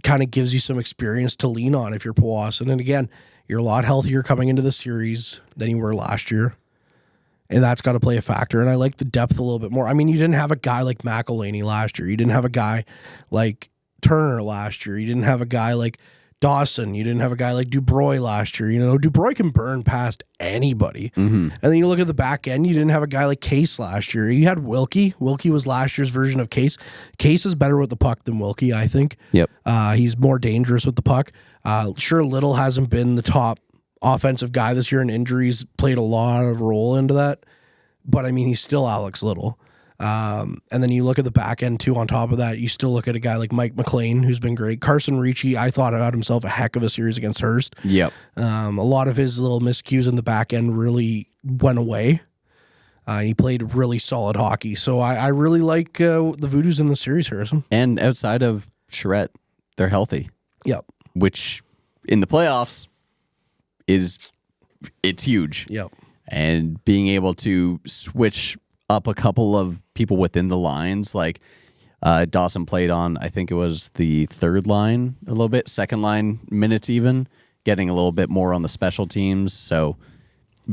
kind of gives you some experience to lean on if you're Powassan. And again, you're a lot healthier coming into the series than you were last year. And that's got to play a factor. And I like the depth a little bit more. I mean, you didn't have a guy like McElhinny last year. You didn't have a guy like Turner last year. You didn't have a guy like Dawson. You didn't have a guy like Dubroy last year. Dubroy can burn past anybody. Mm-hmm. And then you look at the back end, you didn't have a guy like Case last year. You had Wilkie. Wilkie was last year's version of Case. Case is better with the puck than Wilkie, I think. Yep. He's more dangerous with the puck. Sure, Little hasn't been the top offensive guy this year, and injuries played a lot of role into that. But, I mean, he's still Alex Little. And then you look at the back end, too, on top of that. You still look at a guy like Mike McLean, who's been great. Carson Ricci, I thought had himself a heck of a series against Hearst. Yep. A lot of his little miscues in the back end really went away. He played really solid hockey. So I really like the Voodoos in the series, Harrison. And outside of Charette, they're healthy. Yep. Which, in the playoffs, it's huge. Yep. And being able to switch up a couple of people within the lines, like Dawson played on, I think it was the third line a little bit, second line minutes even, getting a little bit more on the special teams. So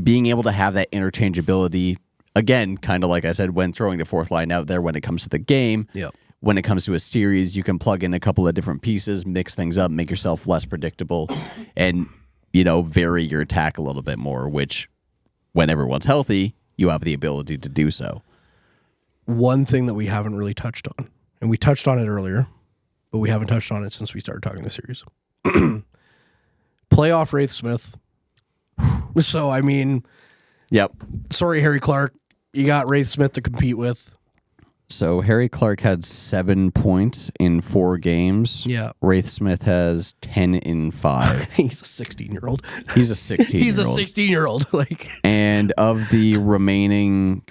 being able to have that interchangeability, again, kind of like I said, when throwing the fourth line out there when it comes to the game. Yep. When it comes to a series, you can plug in a couple of different pieces, mix things up, make yourself less predictable, and, vary your attack a little bit more, which when everyone's healthy, you have the ability to do so. One thing that we haven't really touched on, and we touched on it earlier, but we haven't touched on it since we started talking the series. Playoff Wraith Smith. So, I mean, yep. Sorry, Harry Clark. You got Wraith Smith to compete with. So Harry Clark had 7 points in 4 games. Yeah. Wraith Smith has 10 in 5. He's a 16-year-old. He's a 16-year-old. He's a 16-year-old. And of the remaining,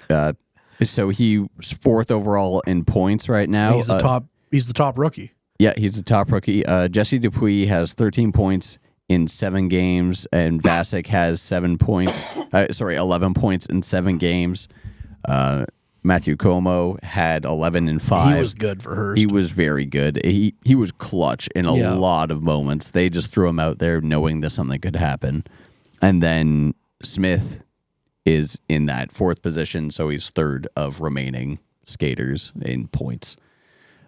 so he's 4th overall in points right now. He's the top rookie. Yeah, he's the top rookie. Jesse Dupuis has 13 points in 7 games, and Vasek has 11 points in 7 games. Matthew Como had 11 in 5. He was good for Hearst. He was very good. He was clutch in a lot of moments. They just threw him out there knowing that something could happen. And then Smith is in that 4th position, so he's 3rd of remaining skaters in points.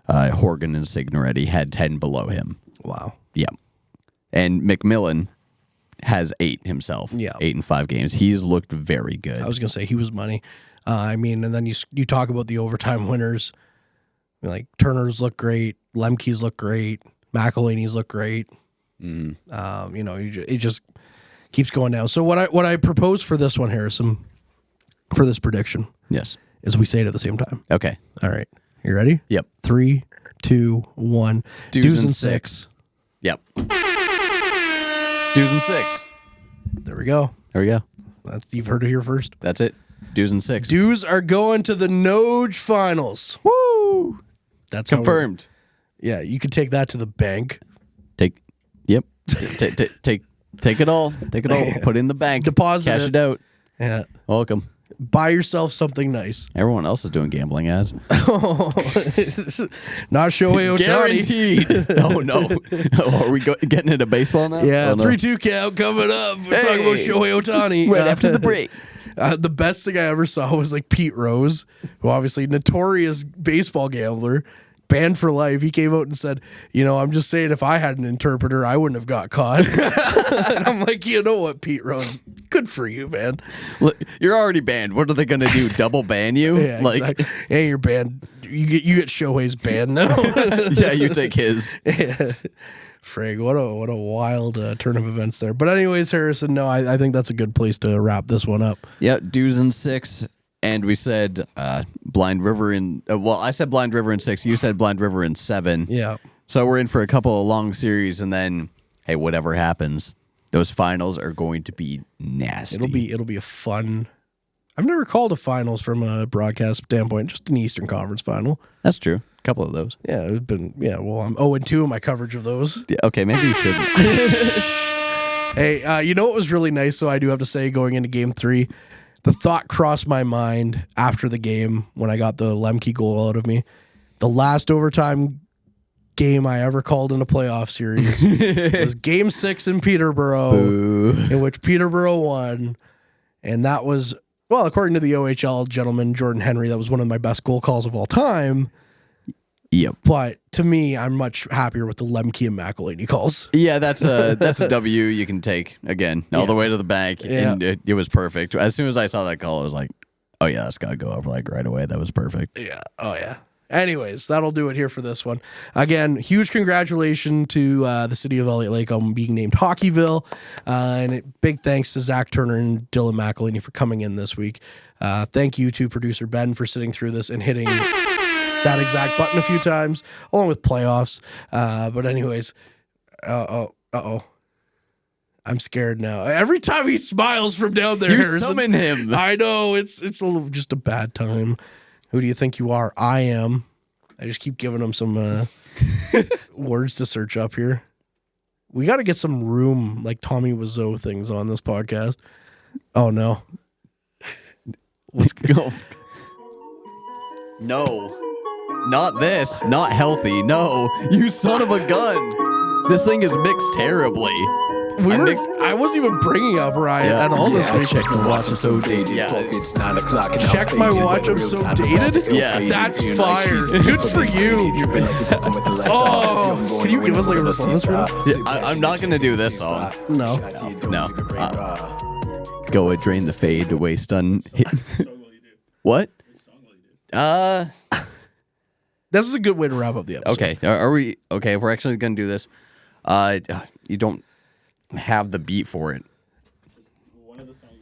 Horgan and Signoretti had 10 below him. Wow. Yeah. And McMillan has 8 himself. Yeah. 8 in 5 games. He's looked very good. I was going to say he was money. And then you talk about the overtime winners. Like Turner's look great, Lemke's look great, McElhaney's look great. It just keeps going down. So what I propose for this one, Harrison, for this prediction, yes, is we say it at the same time. Okay. All right. You ready? Yep. 3, 2, 1. Dues and 6. Yep. Dues and 6. There we go. You've heard it here first. That's it. Dues and 6. Dues are going to the Noge finals. Woo! That's confirmed. Yeah, you could take that to the bank. Take it all. Take it all. Put it in the bank. Deposit Cash it out. Yeah. Welcome. Buy yourself something nice. Everyone else is doing gambling ads. Not Shohei Ohtani. Guaranteed. Oh, no. Are we getting into baseball now? Yeah, 3-2 count coming up. We're talking about Shohei Ohtani. Right after the break. The best thing I ever saw was like Pete Rose, who obviously notorious baseball gambler, banned for life. He came out and said, I'm just saying if I had an interpreter, I wouldn't have got caught. And I'm like, you know what, Pete Rose? Good for you, man. Look, you're already banned. What are they going to do? Double ban you? Yeah, exactly. Hey, you're banned. You get Shohei's ban now. Yeah, you take his. Yeah. Frig, what a wild turn of events there. But anyways, Harrison, no, I think that's a good place to wrap this one up. Yeah, dues and 6. And we said Blind River in... I said Blind River in 6. You said Blind River in 7. Yeah. So we're in for a couple of long series, and then, hey, whatever happens, those finals are going to be nasty. It'll be a fun. I've never called a finals from a broadcast standpoint, just an Eastern Conference final. That's true. A couple of those. Yeah, it's been. Yeah, well, I'm 0-2 in my coverage of those. Yeah, okay, maybe you shouldn't. Hey, you know what was really nice? So I do have to say, going into Game 3, the thought crossed my mind after the game when I got the Lemke goal out of me. The last overtime game I ever called in a playoff series was Game 6 in Peterborough, in which Peterborough won, and that was, well, according to the OHL gentleman Jordan Henry, that was one of my best goal calls of all time. Yep. But to me, I'm much happier with the Lemke and McElhinny calls. Yeah, that's a W you can take again all the way to the bank, and it was perfect. As soon as I saw that call, I was like, "Oh yeah, that's gotta go up like right away." That was perfect. Yeah. Oh yeah. Anyways, that'll do it here for this one. Again, huge congratulations to the city of Elliott Lake on being named Hockeyville, and big thanks to Zach Turner and Dylan McElhinny for coming in this week. Thank you to producer Ben for sitting through this and hitting that exact button a few times, along with playoffs. But anyways, I'm scared now. Every time he smiles from down there, you summon him. I know it's just a bad time. Who do you think you are? I am. I just keep giving him some words to search up here. We got to get some room, like Tommy Wiseau things on this podcast. Oh no. Let's go. No. Not this. Not healthy. No. You son of a gun. This thing is mixed terribly. I wasn't even bringing up Ryan at all this week. Check my watch, I'm so dated. It's 9 o'clock. Check my watch, I'm so dated? Yeah. That's fire. Good for you. Oh, can you give us like a response for that? Yeah, I'm not going to do this song. No. Go and drain the fade away stun. What? This is a good way to wrap up the episode. Okay. Are we okay? If we're actually going to do this, you don't have the beat for it. One of the songs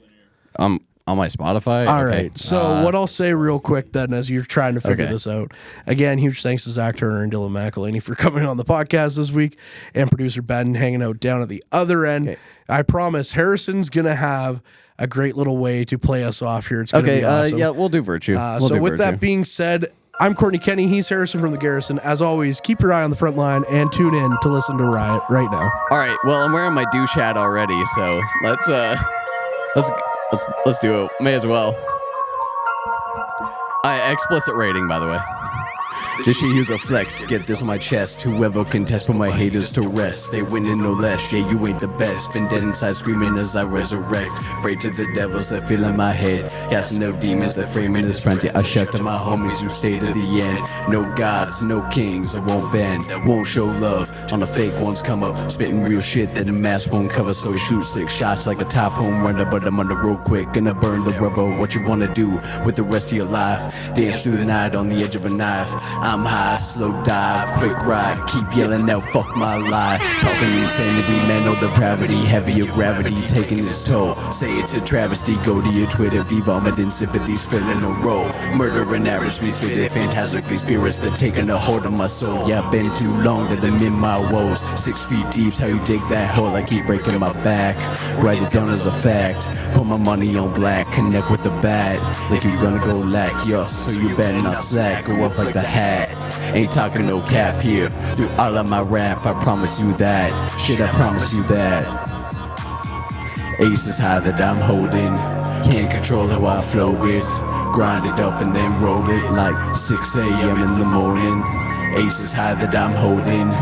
on here. On my Spotify. All right. So what I'll say real quick then, as you're trying to figure this out, again, huge thanks to Zach Turner and Dylan McElhinny for coming on the podcast this week, and producer Ben hanging out down at the other end. Okay. I promise Harrison's gonna have a great little way to play us off here. It's gonna be awesome. Yeah, we'll do Virtue. That being said, I'm Kortney Kenny. He's Harrison from the Garrison. As always, keep your eye on the front line and tune in to listen to Riot right now. All right. Well, I'm wearing my douche hat already, so let's do it. May as well. Explicit rating, by the way. This shit use a flex, get this on my chest. Whoever can test, put my haters to rest. They winning no less, yeah, you ain't the best. Been dead inside screaming as I resurrect. Pray to the devils that fill in my head. Casting out demons that framing this frontier. I shout to my homies who stay to the end. No gods, no kings, I won't bend. Won't show love, on the fake ones come up. Spitting real shit that the mask won't cover. So we shoot 6 shots like a top home runner. But I'm on the road quick, gonna burn the rubber. What you wanna do with the rest of your life? Dance through the night on the edge of a knife. I'm high, slow dive, quick ride, keep yelling out, fuck my life. Talking insanity, mental depravity, heavier gravity taking its toll. Say it's a travesty, go to your Twitter, be vomiting sympathies, filling a role. Murder and average me, spitting fantastically spirits that taking a hold of my soul. Yeah, been too long that I'm in my woes. 6 feet deep's how you dig that hole, I keep breaking my back. Write it down as a fact, put my money on black, connect with the bad. Like you're gonna go lack, yo, so you better not slack, go up like the hat. Ain't talking no cap here. Do all of my rap, I promise you that. Shit, I promise you that. Ace is high that I'm holding. Can't control how I flow this. Grind it up and then roll it like 6 a.m. in the morning. Ace is high that I'm holding.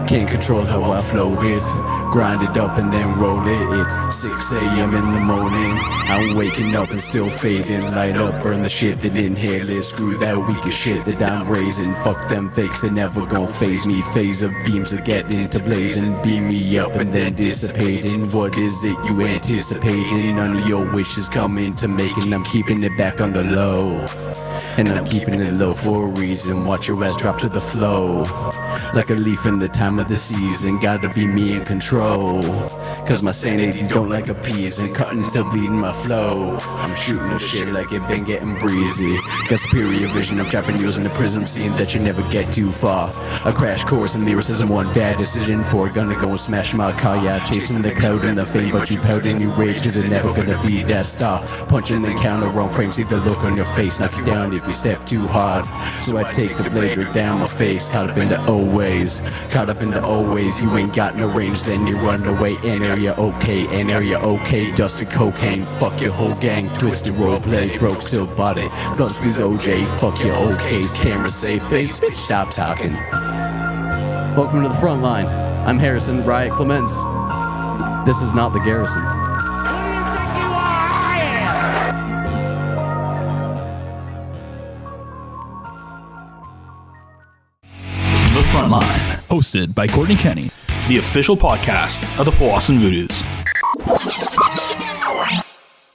Can't control how I flow this. Grind it up and then roll it. It's 6 a.m. in the morning. I'm waking up and still fading. Light up, burn the shit that inhale it. Screw that weak as shit that I'm raising. Fuck them fakes, they never gon' phase me. Phase of beams that get into blazing. Beam me up and then dissipating. What is it you anticipating? None of your wishes come into making. I'm keeping it back on the low. And I'm keeping it low for a reason. Watch your ass drop to the flow. like a leaf in the time of the season. Gotta be me in control, cause my sanity don't like appeasing. Cutting, still bleeding my flow. I'm shooting no shit like it been getting breezy. Got superior vision, I'm trapping you in the prism scene that you never get too far. A crash course in lyricism, one bad decision for gonna go and smash my car. Yeah, chasing the cloud and the fame, but you pout and you rage cause it's never gonna be that star. Punching the counter, wrong frame, see the look on your face, knock you down if you step too hard. So I take the blade right down my face, caught up in the old ways. Caught up in the old ways, you ain't got no range, then you run away. And area okay, and area okay. Dusted cocaine, fuck your whole gang. Twisted roleplay, broke silk body. Gun squeeze OJ, fuck your old case. Camera safe face, bitch stop talking. Welcome to the Frontline. I'm Harrison Riot Clements. This is not the Garrison. The Frontline, hosted by Kortney Kenny, the official podcast of the Powassan Voodoos.